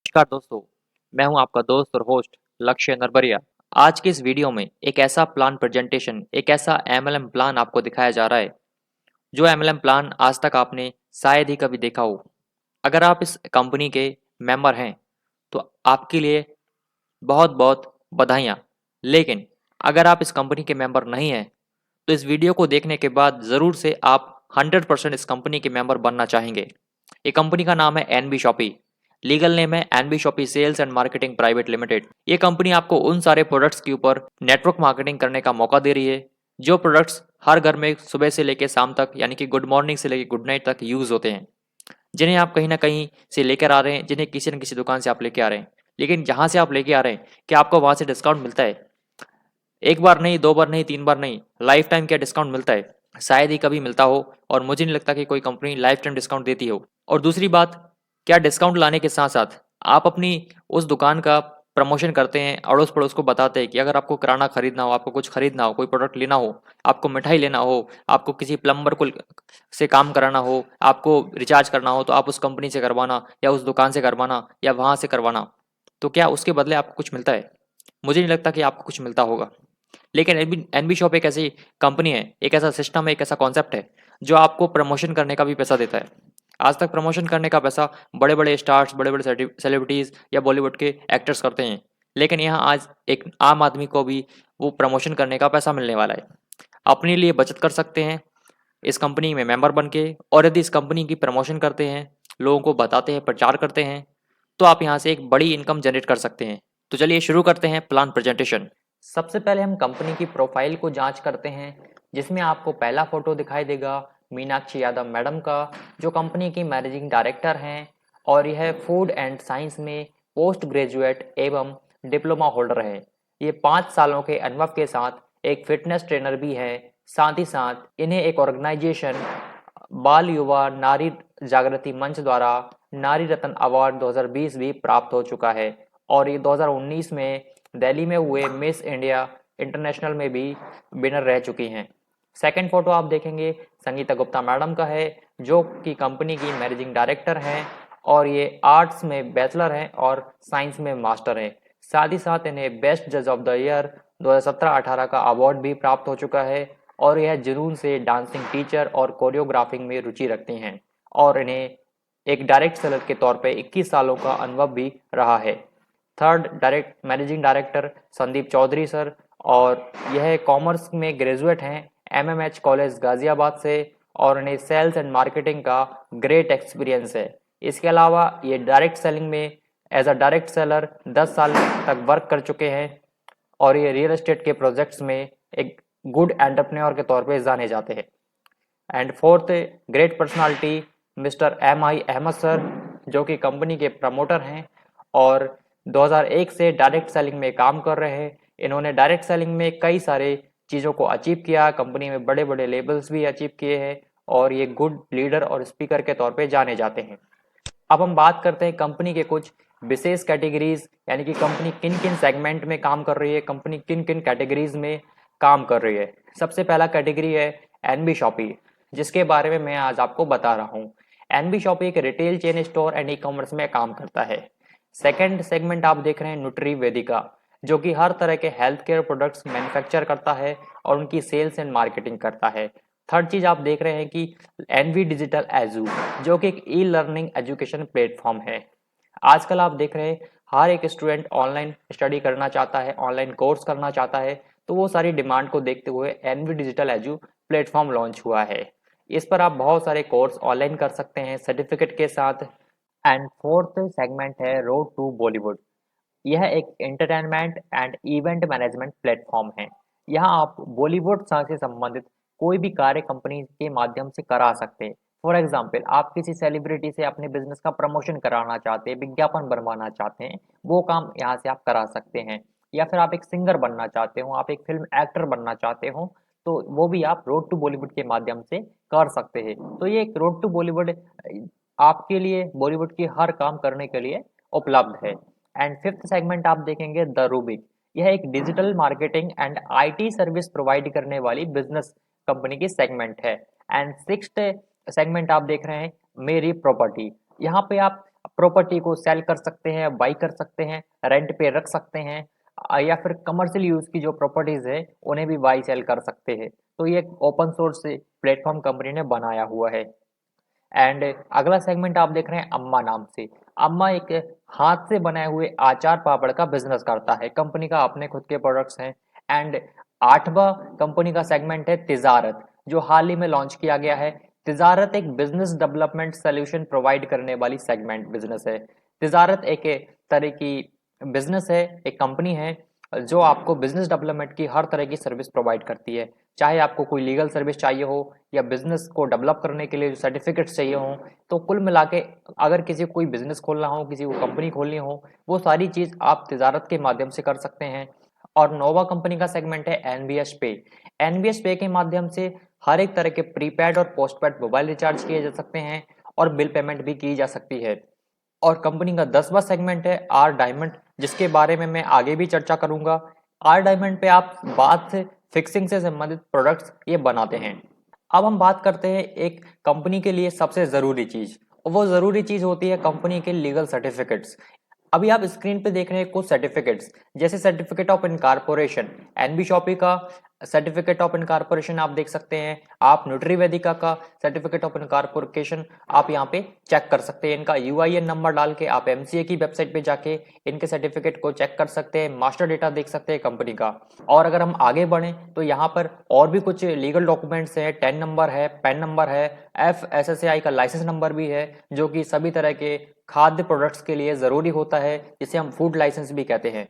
नमस्कार दोस्तों। मैं हूं आपका दोस्त और होस्ट लक्ष्य नरबरिया। आज के इस वीडियो में एक ऐसा एमएलएम प्लान आपको दिखाया जा रहा है जो एमएलएम प्लान आज तक आपने शायद ही कभी देखा हो। अगर आप इस कंपनी के मेंबर हैं तो आपके लिए बहुत बहुत बधाइयाँ। लेकिन अगर आप इस कंपनी के मेंबर नहीं हैं तो इस वीडियो को देखने के बाद ज़रूर से आप 100% इस कंपनी के मेंबर बनना चाहेंगे। ये कंपनी का नाम है एनबी शॉपी। लीगल नेम है NB Shoppy sales and marketing private limited. ये कंपनी आपको उन सारे प्रोडक्ट्स के ऊपर नेटवर्क मार्केटिंग करने का मौका दे रही है जो प्रोडक्ट्स हर घर में सुबह से लेकर शाम तक यानी कि गुड मॉर्निंग से लेकर गुड नाइट तक यूज़ होते हैं, जिन्हें आप कहीं ना कहीं से लेकर आ रहे हैं, जिन्हें किसी न किसी दुकान से आप लेके आ रहे हैं। लेकिन जहां से आप लेके आ रहे हैं क्या आपको वहां से डिस्काउंट मिलता है? एक बार नहीं, दो बार नहीं, तीन बार नहीं, लाइफ टाइम क्या डिस्काउंट मिलता है? शायद ही कभी मिलता हो और मुझे नहीं लगता कि कोई कंपनी लाइफ टाइम डिस्काउंट देती हो। और दूसरी बात, क्या डिस्काउंट लाने के साथ साथ आप अपनी उस दुकान का प्रमोशन करते हैं, अड़ोस पड़ोस को बताते हैं कि अगर आपको किराना खरीदना हो, आपको कुछ खरीदना हो, कोई प्रोडक्ट लेना हो, आपको मिठाई लेना हो, आपको किसी प्लम्बर को से काम कराना हो, आपको रिचार्ज करना हो, तो आप उस कंपनी से करवाना या उस दुकान से करवाना या वहां से करवाना। तो क्या उसके बदले आपको कुछ मिलता है? मुझे नहीं लगता कि आपको कुछ मिलता होगा। लेकिन एनबी एनबी शॉप एक ऐसी कंपनी है, एक ऐसा सिस्टम है, एक ऐसा कॉन्सेप्ट है जो आपको प्रमोशन करने का भी पैसा देता है। आज तक प्रमोशन करने का पैसा बड़े बड़े स्टार्स, बड़े बड़े सेलिब्रिटीज या बॉलीवुड के एक्टर्स करते हैं। लेकिन यहाँ आज एक आम आदमी को भी वो प्रमोशन करने का पैसा मिलने वाला है। अपने लिए बचत कर सकते हैं इस कंपनी में मेंबर बन के, और यदि इस कंपनी की प्रमोशन करते हैं, लोगों को बताते हैं, प्रचार करते हैं, तो आप यहाँ से एक बड़ी इनकम जनरेट कर सकते हैं। तो चलिए शुरू करते हैं प्लान प्रेजेंटेशन। सबसे पहले हम कंपनी की प्रोफाइल को जांच करते हैं, जिसमें आपको पहला फोटो दिखाई देगा मीनाक्षी यादव मैडम का, जो कंपनी की मैनेजिंग डायरेक्टर हैं और यह फूड एंड साइंस में पोस्ट ग्रेजुएट एवं डिप्लोमा होल्डर है। ये 5 सालों के अनुभव के साथ एक फिटनेस ट्रेनर भी है। साथ ही साथ इन्हें एक ऑर्गेनाइजेशन बाल युवा नारी जागृति मंच द्वारा नारी रत्न अवार्ड 2020 भी प्राप्त हो चुका है, और ये 2019 में दिल्ली में हुए मिस इंडिया इंटरनेशनल में भी विनर रह चुकी हैं। सेकंड फोटो आप देखेंगे संगीता गुप्ता मैडम का है, जो कि कंपनी की मैनेजिंग डायरेक्टर हैं और ये आर्ट्स में बैचलर हैं और साइंस में मास्टर हैं। साथ ही साथ इन्हें बेस्ट जज ऑफ द ईयर 2017-18 का अवार्ड भी प्राप्त हो चुका है, और यह जुनून से डांसिंग टीचर और कोरियोग्राफिंग में रुचि रखती हैं, और इन्हें एक डायरेक्ट सेलर के तौर पे 21 सालों का अनुभव भी रहा है। Third direct managing director Sandeep Chaudhary sir, और यह कॉमर्स में ग्रेजुएट हैं एमएमएच कॉलेज गाजियाबाद से, और इन्हें सेल्स एंड मार्केटिंग का ग्रेट एक्सपीरियंस है। इसके अलावा ये डायरेक्ट सेलिंग में एज अ डायरेक्ट सेलर 10 साल तक वर्क कर चुके हैं, और ये रियल एस्टेट के प्रोजेक्ट्स में एक गुड एंटरप्रेन्योर के तौर पे जाने जाते हैं। And fourth great personality mister M I Ahmed sir, जो कि कंपनी के प्रमोटर हैं और 2001 से डायरेक्ट सेलिंग में काम कर रहे हैं। इन्होंने डायरेक्ट सेलिंग में कई सारे चीज़ों को अचीव किया, कंपनी में बड़े बड़े लेबल्स भी अचीव किए हैं, और ये गुड लीडर और स्पीकर के तौर पे जाने जाते हैं। अब हम बात करते हैं कंपनी के कुछ विशेष कैटेगरीज, यानी कि कंपनी किन किन सेगमेंट में काम कर रही है, कंपनी किन किन कैटेगरीज में काम कर रही है। सबसे पहला कैटेगरी है एनबी शॉपी, जिसके बारे में मैं आज आपको बता रहा हूँ। एनबी शॉपी एक retail chain store and e commerce में काम करता है। सेकेंड सेगमेंट आप देख रहे हैं न्यूट्री वेदिका, जो कि हर तरह के हेल्थ केयर प्रोडक्ट्स मैन्युफैक्चर करता है और उनकी सेल्स एंड मार्केटिंग करता है। थर्ड चीज आप देख रहे हैं कि एनवी डिजिटल एजू, जो कि एक ई लर्निंग एजुकेशन प्लेटफॉर्म है। आजकल आप देख रहे हैं हर एक स्टूडेंट ऑनलाइन स्टडी करना चाहता है, ऑनलाइन कोर्स करना चाहता है, तो वो सारी डिमांड को देखते हुए NV digital edu platform launch हुआ है। इस पर आप बहुत सारे कोर्स ऑनलाइन कर सकते हैं सर्टिफिकेट के साथ। एंड फोर्थ सेगमेंट है रोड टू बॉलीवुड। यह एक entertainment and event management platform है। यहाँ आप बॉलीवुड से संबंधित कोई भी कार्य कंपनी के माध्यम से करा सकते हैं। फॉर एग्जाम्पल, आप किसी सेलिब्रिटी से अपने बिजनेस का प्रमोशन कराना चाहते हैं, विज्ञापन बनवाना चाहते हैं, वो काम यहाँ से आप करा सकते हैं। या फिर आप एक सिंगर बनना चाहते हो, आप एक फिल्म एक्टर बनना चाहते हो, तो वो भी आप रोड टू बॉलीवुड के माध्यम से कर सकते हैं। तो ये एक रोड टू बॉलीवुड आपके लिए बॉलीवुड की हर काम करने के लिए उपलब्ध है। एंड फिफ्थ सेगमेंट आप देखेंगे द रूबिक। यह एक digital marketing and IT service provide करने वाली बिजनेस कंपनी की सेगमेंट है। एंड सिक्स्थ सेगमेंट आप देख रहे हैं मेरी प्रॉपर्टी। यहाँ पे आप प्रॉपर्टी को सेल कर सकते हैं, बाई कर सकते हैं, रेंट पे रख सकते हैं, या फिर कमर्शियल यूज़ की जो प्रॉपर्टीज़ है उन्हें भी बाई सेल कर सकते हैं। तो ये एक ओपन सोर्स प्लेटफॉर्म कंपनी ने बनाया हुआ है। एंड अगला सेगमेंट आप देख रहे हैं अम्मा नाम से। अम्मा एक हाथ से बनाए हुए आचार पापड़ का बिजनेस करता है। कंपनी का अपने खुद के प्रोडक्ट्स हैं। एंड आठवां कंपनी का सेगमेंट है तिजारत, जो हाल ही में लॉन्च किया गया है। तिजारत एक बिजनेस डेवलपमेंट सोल्यूशन प्रोवाइड करने वाली सेगमेंट बिजनेस है। तिजारत एक तरह की बिजनेस है, एक कंपनी है जो आपको बिजनेस डेवलपमेंट की हर तरह की सर्विस प्रोवाइड करती है। चाहे आपको कोई लीगल सर्विस चाहिए हो या बिजनेस को डेवलप करने के लिए जो सर्टिफिकेट्स चाहिए हो, तो कुल मिला के अगर किसी को कोई बिजनेस खोलना हो, किसी को कंपनी खोलनी हो, वो सारी चीज़ आप तिजारत के माध्यम से कर सकते हैं। और नोवा कंपनी का सेगमेंट है एनबीएस पे। एनबीएस पे के माध्यम से हर एक तरह के प्रीपेड और पोस्टपेड मोबाइल रिचार्ज किए जा सकते हैं और बिल पेमेंट भी की जा सकती है। और कंपनी का 10वां सेगमेंट है आर डायमंड, जिसके बारे में मैं आगे भी चर्चा करूंगा। आर डायमंड पे आप बात से फिक्सिंग से संबंधित प्रोडक्ट्स ये बनाते हैं। अब हम बात करते हैं एक कंपनी के लिए सबसे ज़रूरी चीज़, और वो ज़रूरी चीज़ होती है कंपनी के लीगल सर्टिफिकेट्स। अभी आप स्क्रीन पे देख रहे हैं कुछ सर्टिफिकेट्स, जैसे certificate of incorporation, NB Shoppy का सर्टिफिकेट ऑफ इनकॉर्पोरेशन आप देख सकते हैं। आप न्यूट्री वेदिका का सर्टिफिकेट ऑफ इनकॉर्पोरेशन आप यहाँ पे चेक कर सकते हैं। इनका यूआईएन नंबर डाल के आप एमसीए की वेबसाइट पे जाके इनके सर्टिफिकेट को चेक कर सकते हैं, मास्टर डेटा देख सकते हैं कंपनी का। और अगर हम आगे बढ़ें तो यहाँ पर और भी कुछ लीगल डॉक्यूमेंट्स हैं, टेन नंबर है, पैन नंबर है, FSSAI का लाइसेंस नंबर भी है, जो कि सभी तरह के खाद्य प्रोडक्ट्स के लिए जरूरी होता है, जिसे हम फूड लाइसेंस भी कहते हैं।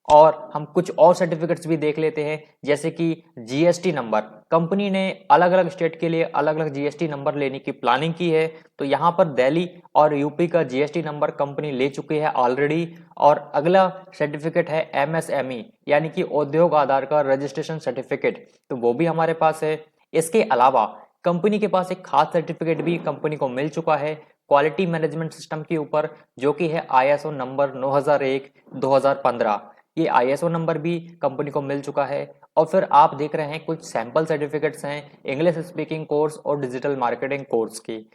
और हम कुछ और सर्टिफिकेट्स भी देख लेते हैं, जैसे कि जीएसटी नंबर। कंपनी ने अलग अलग स्टेट के लिए अलग अलग जीएसटी नंबर लेने की प्लानिंग की है। तो यहाँ पर दिल्ली और यूपी का जीएसटी नंबर कंपनी ले चुकी है ऑलरेडी। और अगला सर्टिफिकेट है एमएसएमई, यानी कि उद्योग आधार का रजिस्ट्रेशन सर्टिफिकेट, तो वो भी हमारे पास है। इसके अलावा कंपनी के पास एक खास सर्टिफिकेट भी कंपनी को मिल चुका है क्वालिटी मैनेजमेंट सिस्टम के ऊपर, जो कि है आईएसओ नंबर 9001/2015। ये आईएसओ नंबर भी कंपनी को मिल चुका है। और फिर आप देख रहे हैं कुछ सैंपल सर्टिफिकेट्स हैं इंग्लिश स्पीकिंग कोर्स और डिजिटल मार्केटिंग कोर्स की।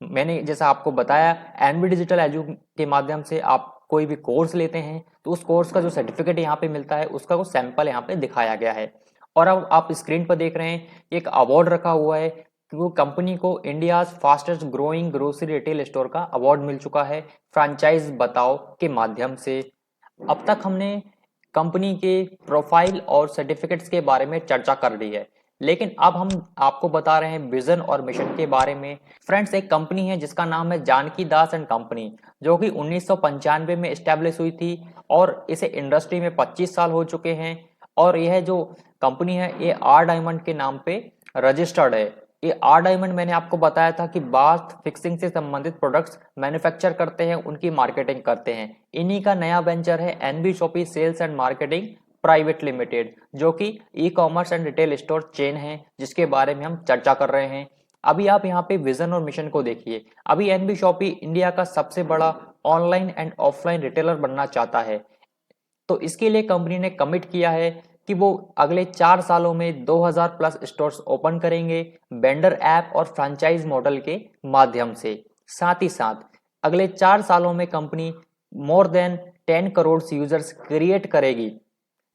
मैंने जैसा आपको बताया, एनबी डिजिटल एजू के माध्यम से आप कोई भी कोर्स लेते हैं तो उस कोर्स का जो सर्टिफिकेट यहाँ पे मिलता है उसका वो सैंपल यहाँ पे दिखाया गया है। और अब आप स्क्रीन पर देख रहे हैं एक अवार्ड रखा हुआ है कि वो कंपनी को India fastest growing grocery retail store का अवार्ड मिल चुका है फ्रेंचाइज बताओ के माध्यम से। अब तक हमने कंपनी के प्रोफाइल और सर्टिफिकेट्स के बारे में चर्चा कर ली है, लेकिन अब हम आपको बता रहे हैं विजन और मिशन के बारे में। फ्रेंड्स, एक कंपनी है जिसका नाम है जानकी दास एंड कंपनी, जो कि 1995 में एस्टेब्लिश हुई थी और इसे इंडस्ट्री में 25 साल हो चुके हैं। और यह जो कंपनी है ये आर डायमंड के नाम पे रजिस्टर्ड है। ये आर डायमंड मैंने आपको बताया था कि बाथ फिक्सिंग से संबंधित प्रोडक्ट्स मैन्युफैक्चर करते हैं, उनकी मार्केटिंग करते हैं। इन्हीं का नया वेंचर है NB Shoppy sales and marketing private limited, जो कि e commerce and retail store chain है, जिसके बारे में हम चर्चा कर रहे हैं। अभी आप यहाँ पे विजन और मिशन को देखिए। अभी एनबी शॉपी इंडिया का सबसे बड़ा ऑनलाइन एंड ऑफलाइन रिटेलर बनना चाहता है। तो इसके लिए कंपनी ने कमिट किया है कि वो अगले 4 सालों में 2000 प्लस स्टोर्स ओपन करेंगे वेंडर ऐप और फ्रेंचाइज मॉडल के माध्यम से। साथ ही साथ अगले 4 सालों में company more than 10 crore users create करेगी।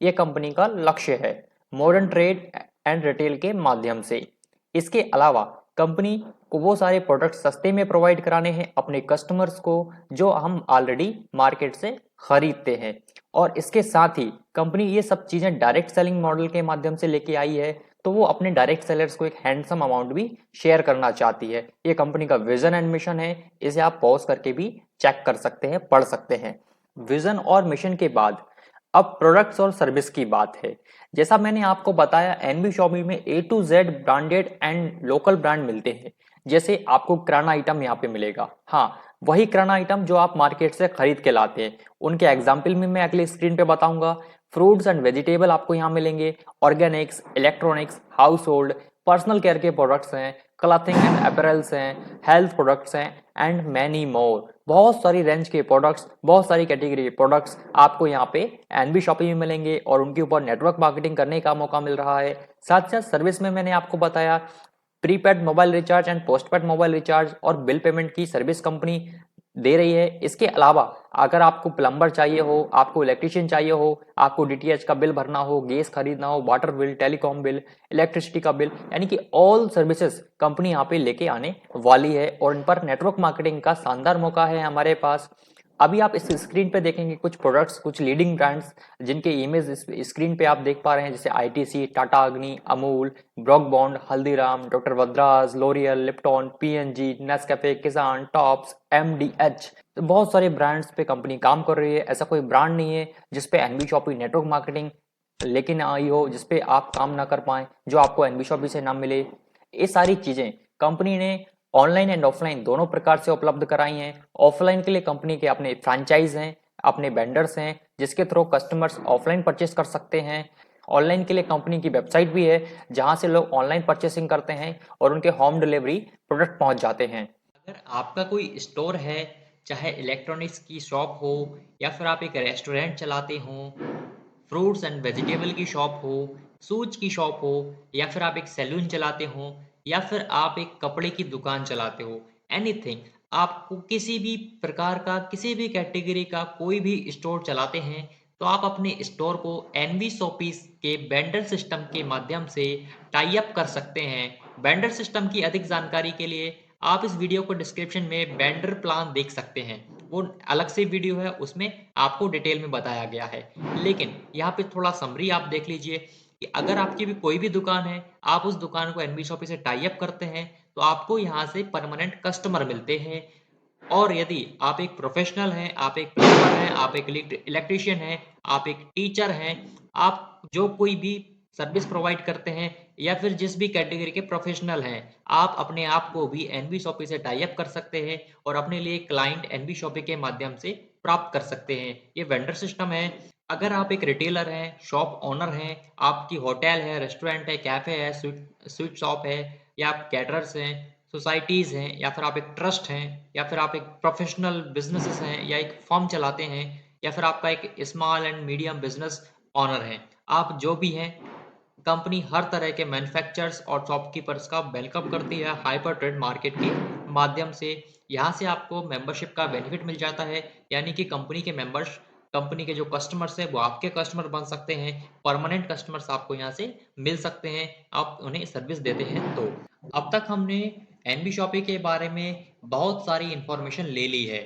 ये कंपनी का लक्ष्य है मॉडर्न ट्रेड एंड रिटेल के माध्यम से। इसके अलावा कंपनी को वो सारे प्रोडक्ट सस्ते में प्रोवाइड कराने हैं अपने कस्टमर्स को, जो हम ऑलरेडी मार्केट से खरीदते हैं। और इसके साथ ही कंपनी ये सब चीजें डायरेक्ट सेलिंग मॉडल के माध्यम से लेके आई है, तो वो अपने डायरेक्ट सेलर्स को एक हैंडसम अमाउंट भी शेयर करना चाहती है। ये कंपनी का विजन एंड मिशन है, इसे आप पॉज करके भी चेक कर सकते हैं, पढ़ सकते हैं। विजन और मिशन के बाद अब प्रोडक्ट्स और सर्विस की बात है। जैसा मैंने आपको बताया एनबी शॉपी में A to Z branded and local brand मिलते हैं। जैसे आपको किराना आइटम यहाँ पे मिलेगा, हाँ वही किराना आइटम जो आप मार्केट से खरीद के लाते हैं, उनके एग्जाम्पल में मैं अगले स्क्रीन पे बताऊंगा। फ्रूट्स एंड वेजिटेबल आपको यहाँ मिलेंगे, Organics, electronics, house hold, personal care के प्रोडक्ट्स हैं, क्लॉथिंग एंड अपैरल्स हैं, हेल्थ प्रोडक्ट्स हैं एंड मैनी मोर। बहुत सारी रेंज के प्रोडक्ट्स, बहुत सारी कैटेगरी के प्रोडक्ट्स आपको यहाँ पे एनबी शॉपी में मिलेंगे और उनके ऊपर नेटवर्क मार्केटिंग करने का मौका मिल रहा है। साथ साथ सर्विस में मैंने आपको बताया prepaid mobile recharge and postpaid mobile recharge और बिल पेमेंट की सर्विस कंपनी दे रही है। इसके अलावा अगर आपको प्लम्बर चाहिए हो, आपको इलेक्ट्रिशियन चाहिए हो, आपको डीटीएच का बिल भरना हो, गैस खरीदना हो, water bill, telecom bill, electricity का बिल, यानी कि ऑल सर्विसेज कंपनी यहाँ पे लेके आने वाली है और इन पर नेटवर्क मार्केटिंग का शानदार मौका है हमारे पास। अभी आप इस स्क्रीन पे देखेंगे कुछ प्रोडक्ट्स, कुछ लीडिंग ब्रांड्स जिनके इमेज स्क्रीन पे आप देख पा रहे हैं, जैसे ITC, Tata Agni, Amul, Brooke Bond, Haldiram, doctor वद्राज, L'Oreal, Lipton, PNG, Nescafe, Kissan, Tops, MDH. तो बहुत सारे ब्रांड्स पे कंपनी काम कर रही है। ऐसा कोई ब्रांड नहीं है जिसपे एनबी शॉपी नेटवर्क मार्केटिंग लेकिन आई हो, जिसपे आप काम ना कर पाए, जो आपको एनबी शॉपी से ना मिले। ये सारी चीजें कंपनी ने ऑनलाइन एंड ऑफलाइन दोनों प्रकार से उपलब्ध कराई हैं। ऑफलाइन के लिए कंपनी के अपने फ्रेंचाइज हैं, अपने वेंडर्स हैं, जिसके थ्रू कस्टमर्स ऑफलाइन परचेस कर सकते हैं। ऑनलाइन के लिए कंपनी की वेबसाइट भी है जहां से लोग ऑनलाइन परचेसिंग करते हैं और उनके होम डिलीवरी प्रोडक्ट पहुंच जाते हैं। अगर आपका कोई स्टोर है, चाहे इलेक्ट्रॉनिक्स की शॉप हो या फिर आप एक रेस्टोरेंट चलाते हो, फ्रूट्स एंड वेजिटेबल की शॉप हो, शूज की शॉप हो, या फिर आप एक सैलून चलाते हो, या फिर आप एक कपड़े की दुकान चलाते हो, एनीथिंग, आपको किसी भी प्रकार का, किसी भी कैटेगरी का कोई भी स्टोर चलाते हैं, तो आप अपने स्टोर को एनवी शॉपीज के वेंडर सिस्टम के माध्यम से टाई अप कर सकते हैं। वेंडर सिस्टम की अधिक जानकारी के लिए आप इस वीडियो को डिस्क्रिप्शन में वेंडर प्लान देख सकते हैं। वो अलग से वीडियो है, उसमें आपको डिटेल में बताया गया है। लेकिन यहाँ पे थोड़ा समरी आप देख लीजिए कि अगर आपकी भी कोई भी दुकान है, आप उस दुकान को एनबी शॉपी से टाई अप करते हैं, तो आपको यहाँ से परमानेंट कस्टमर मिलते हैं। और यदि आप एक प्रोफेशनल हैं, आप एक प्लम्बर हैं, आप एक इलेक्ट्रिशियन हैं, आप एक टीचर हैं, आप जो कोई भी सर्विस प्रोवाइड करते हैं या फिर जिस भी कैटेगरी के प्रोफेशनल हैं, आप अपने आप को भी एनबी शॉपी से टाई अप कर सकते हैं और अपने लिए क्लाइंट एनबी शॉपी के माध्यम से प्राप्त कर सकते हैं। ये वेंडर सिस्टम है। अगर आप एक रिटेलर हैं, शॉप ओनर हैं, आपकी होटल है, रेस्टोरेंट है, कैफे है, स्वीट स्वीट शॉप है, या आप कैटरर्स हैं, सोसाइटीज़ हैं, या फिर आप एक ट्रस्ट हैं, या फिर आप एक प्रोफेशनल बिजनेसेस हैं, या एक फर्म चलाते हैं, या फिर आपका एक small and medium business honour है, आप जो भी हैं, कंपनी हर तरह के मैन्युफैक्चरर्स और शॉपकीपर्स का वेलकम करती है हाइपर ट्रेड मार्केट के माध्यम से। यहाँ से आपको मेंबरशिप का बेनिफिट मिल जाता है, यानी कि कंपनी के मेंबर्स, कंपनी के जो कस्टमर्स हैं वो आपके कस्टमर बन सकते हैं। परमानेंट कस्टमर्स आपको यहाँ से मिल सकते हैं, आप उन्हें सर्विस देते हैं। तो अब तक हमने एनबी शॉपी के बारे में बहुत सारी इंफॉर्मेशन ले ली है,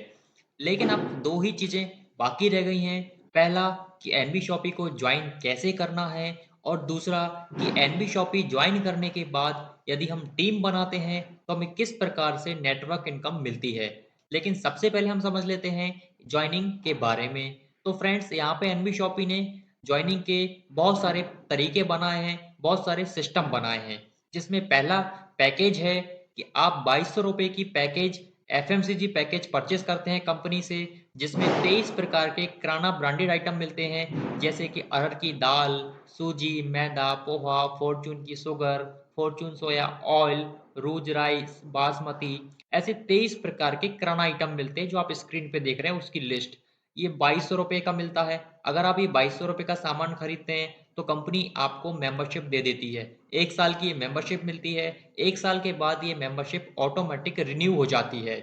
लेकिन अब दो ही चीज़ें बाकी रह गई हैं। पहला कि एनबी शॉपी को ज्वाइन कैसे करना है, और दूसरा कि एनबी शॉपी ज्वाइन करने के बाद यदि हम टीम बनाते हैं तो हमें किस प्रकार से नेटवर्क इनकम मिलती है। लेकिन सबसे पहले हम समझ लेते हैं ज्वाइनिंग के बारे में। तो फ्रेंड्स, यहाँ पे एनबी शॉपी ने ज्वाइनिंग के बहुत सारे तरीके बनाए हैं, बहुत सारे सिस्टम बनाए हैं, जिसमें पहला पैकेज है कि आप 2200 रुपये की पैकेज एफएमसीजी पैकेज परचेस करते हैं कंपनी से, जिसमें 23 प्रकार के किराना ब्रांडेड आइटम मिलते हैं, जैसे कि अरहर की दाल, सूजी, मैदा, पोहा, फॉर्चून की शुगर, फॉर्चून सोया ऑयल, रूज राइस, बासमती, ऐसे 23 प्रकार के किराना आइटम मिलते हैं जो आप स्क्रीन पे देख रहे हैं उसकी लिस्ट। ये 2200 रुपये का मिलता है। अगर आप ये 2200 रुपये का सामान खरीदते हैं तो कंपनी आपको मेंबरशिप दे देती है। 1 साल की ये मेंबरशिप मिलती है। 1 साल के बाद ये मेंबरशिप ऑटोमेटिक रिन्यू हो जाती है।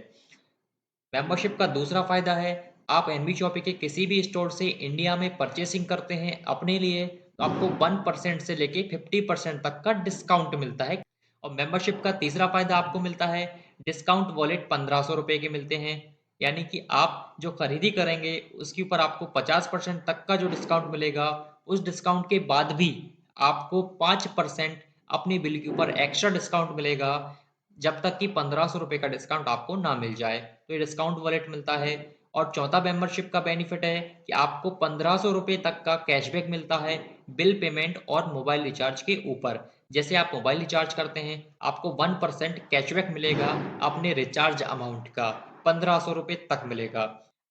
मेंबरशिप का दूसरा फायदा है, आप एनबी शॉपी के किसी भी स्टोर से इंडिया में परचेसिंग करते हैं अपने लिए, तो आपको 1% से लेके 50% तक का डिस्काउंट मिलता है। और मेंबरशिप का तीसरा फायदा आपको मिलता है, डिस्काउंट वॉलेट 1500 रुपये के मिलते हैं, यानी कि आप जो खरीदी करेंगे उसके ऊपर आपको 50% तक का जो डिस्काउंट मिलेगा, उस डिस्काउंट के बाद भी आपको 5% अपनी बिल के ऊपर एक्स्ट्रा डिस्काउंट मिलेगा, जब तक कि 1500 रुपये का डिस्काउंट आपको ना मिल जाए। तो ये डिस्काउंट वॉलेट मिलता है। और चौथा मेंबरशिप का बेनिफिट है कि आपको 1500 रुपये तक का कैशबैक मिलता है बिल पेमेंट और मोबाइल रिचार्ज के ऊपर। जैसे आप मोबाइल रिचार्ज करते हैं, आपको 1% कैशबैक मिलेगा अपने रिचार्ज अमाउंट का, 1500 रुपये तक मिलेगा।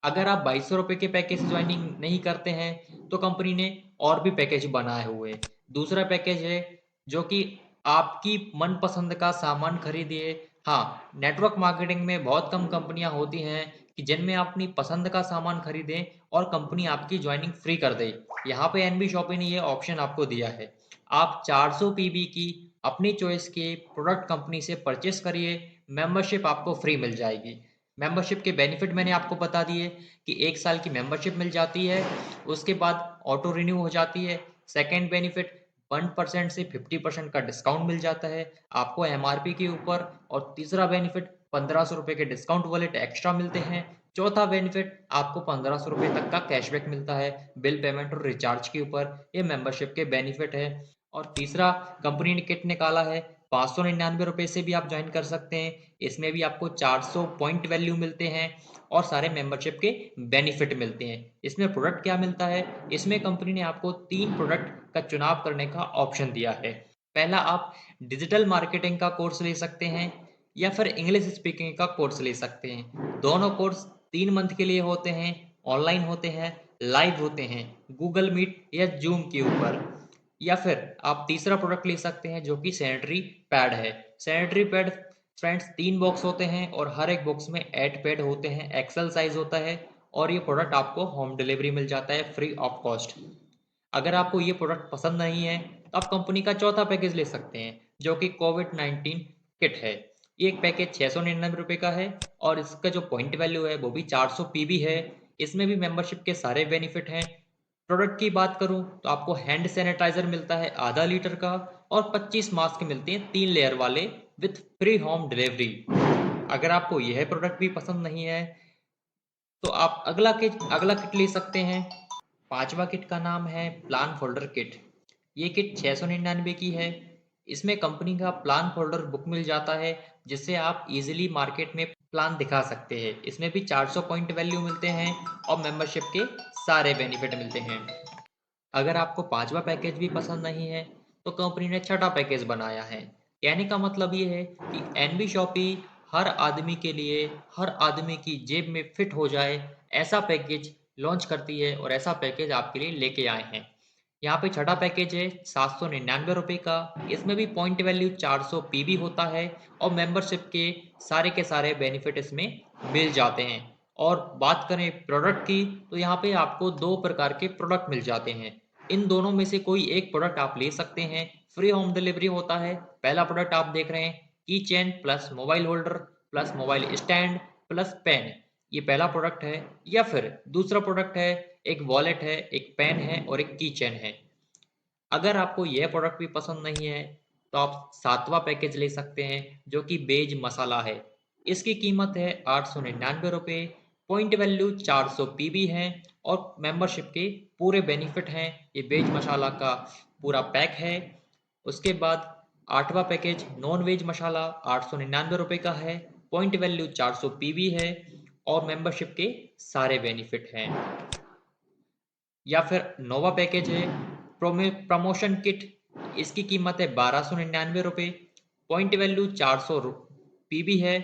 अगर आप 2200 रुपये के पैकेज ज्वाइनिंग नहीं करते हैं तो कंपनी ने और भी पैकेज बनाए हुए। दूसरा पैकेज है जो कि आपकी मनपसंद का सामान खरीदिए। हाँ, नेटवर्क मार्केटिंग में बहुत कम कंपनियां होती हैं कि जिनमें आप अपनी पसंद का सामान खरीदें और कंपनी आपकी ज्वाइनिंग फ्री कर दे। यहाँ पे एनबी शॉपी ने ये ऑप्शन आपको दिया है। आप 400 पीबी की अपनी चॉइस के प्रोडक्ट कंपनी से परचेस करिए, मेंबरशिप आपको फ्री मिल जाएगी। मेंबरशिप के बेनिफिट मैंने आपको बता दिए कि 1 साल की मेंबरशिप मिल जाती है, उसके बाद ऑटो रिन्यू हो जाती है। सेकंड बेनिफिट 1% से 50% का डिस्काउंट मिल जाता है आपको एमआरपी के ऊपर। और तीसरा बेनिफिट 1500 रुपये के डिस्काउंट वॉलेट एक्स्ट्रा मिलते हैं। चौथा बेनिफिट आपको 1500 रुपये तक का कैशबैक मिलता है बिल पेमेंट और रिचार्ज के ऊपर। ये मेंबरशिप के बेनिफिट है। और तीसरा, कंपनी ने किट निकाला है, 599 रुपये से भी आप ज्वाइन कर सकते हैं। इसमें भी आपको 400 पॉइंट वैल्यू मिलते हैं और सारे मेंबरशिप के बेनिफिट मिलते हैं। इसमें प्रोडक्ट क्या मिलता है? इसमें कंपनी ने आपको 3 प्रोडक्ट का चुनाव करने का ऑप्शन दिया है। पहला, आप डिजिटल मार्केटिंग का कोर्स ले सकते हैं या फिर इंग्लिश स्पीकिंग का कोर्स ले सकते हैं। दोनों कोर्स 3 मंथ के लिए होते हैं, ऑनलाइन होते हैं, लाइव होते हैं, गूगल मीट या जूम के ऊपर। या फिर आप तीसरा प्रोडक्ट ले सकते हैं जो कि सैनिटरी पैड है। सैनिटरी पैड फ्रेंड्स 3 बॉक्स होते हैं और हर एक बॉक्स में 8 पैड होते हैं, एक्सेल साइज होता है। और ये प्रोडक्ट आपको होम डिलीवरी मिल जाता है फ्री ऑफ कॉस्ट। अगर आपको ये प्रोडक्ट पसंद नहीं है तो आप कंपनी का चौथा पैकेज ले सकते हैं जो कि कोविड-19 किट है। ये एक पैकेज 699 रुपये का है और इसका जो पॉइंट वैल्यू है वो भी 400 पीबी है। इसमें भी मेंबरशिप के सारे बेनिफिट हैं। प्रोडक्ट की बात करूं तो आपको हैंड सैनिटाइजर मिलता है आधा लीटर का और 25 मास्क मिलते हैं 3 लेयर वाले विथ फ्री होम डिलीवरी। अगर आपको यह प्रोडक्ट भी पसंद नहीं है तो आप अगला किट ले सकते हैं। पांचवा किट का नाम है प्लान फोल्डर किट। ये किट 699 की है। इसमें कंपनी का प्लान फोल्डर बुक मिल जाता है जिससे आप इजीली मार्केट में प्लान दिखा सकते हैं। इसमें भी 400 पॉइंट वैल्यू मिलते हैं और मेंबरशिप के सारे बेनिफिट मिलते हैं। अगर आपको पांचवा पैकेज भी पसंद नहीं है तो कंपनी ने छठा पैकेज बनाया है। कहने का मतलब ये है कि एनबी शॉपी हर आदमी के लिए, हर आदमी की जेब में फिट हो जाए ऐसा पैकेज लॉन्च करती है और ऐसा पैकेज आपके लिए लेके आए हैं। यहाँ पे छठा पैकेज है 799 रुपये का। इसमें भी पॉइंट वैल्यू 400 पीबी होता है और मेंबरशिप के सारे बेनिफिट इसमें मिल जाते हैं। और बात करें प्रोडक्ट की तो यहाँ पे आपको 2 प्रकार के प्रोडक्ट मिल जाते हैं। इन दोनों में से कोई एक प्रोडक्ट आप ले सकते हैं, फ्री होम डिलीवरी होता है। पहला प्रोडक्ट आप देख रहे हैं, key chain plus mobile holder plus mobile stand plus pen, ये पहला प्रोडक्ट है। या फिर दूसरा प्रोडक्ट है, एक वॉलेट है, एक पेन है और एक की चेन है। अगर आपको यह प्रोडक्ट भी पसंद नहीं है तो आप सातवां पैकेज ले सकते हैं जो कि बेज मसाला है। इसकी कीमत है 899 रुपये। पॉइंट वैल्यू 400 पीबी है और मेंबरशिप के पूरे बेनिफिट हैं। ये बेज मसाला का पूरा पैक है। उसके बाद आठवां पैकेज नॉन वेज मसाला 899 रुपये का है। पॉइंट वैल्यू 400 पीबी है और मेंबरशिप के सारे बेनिफिट हैं। या फिर नोवा पैकेज है प्रमोशन किट। इसकी कीमत है 1299 रुपये। पॉइंट वैल्यू 400 पीबी है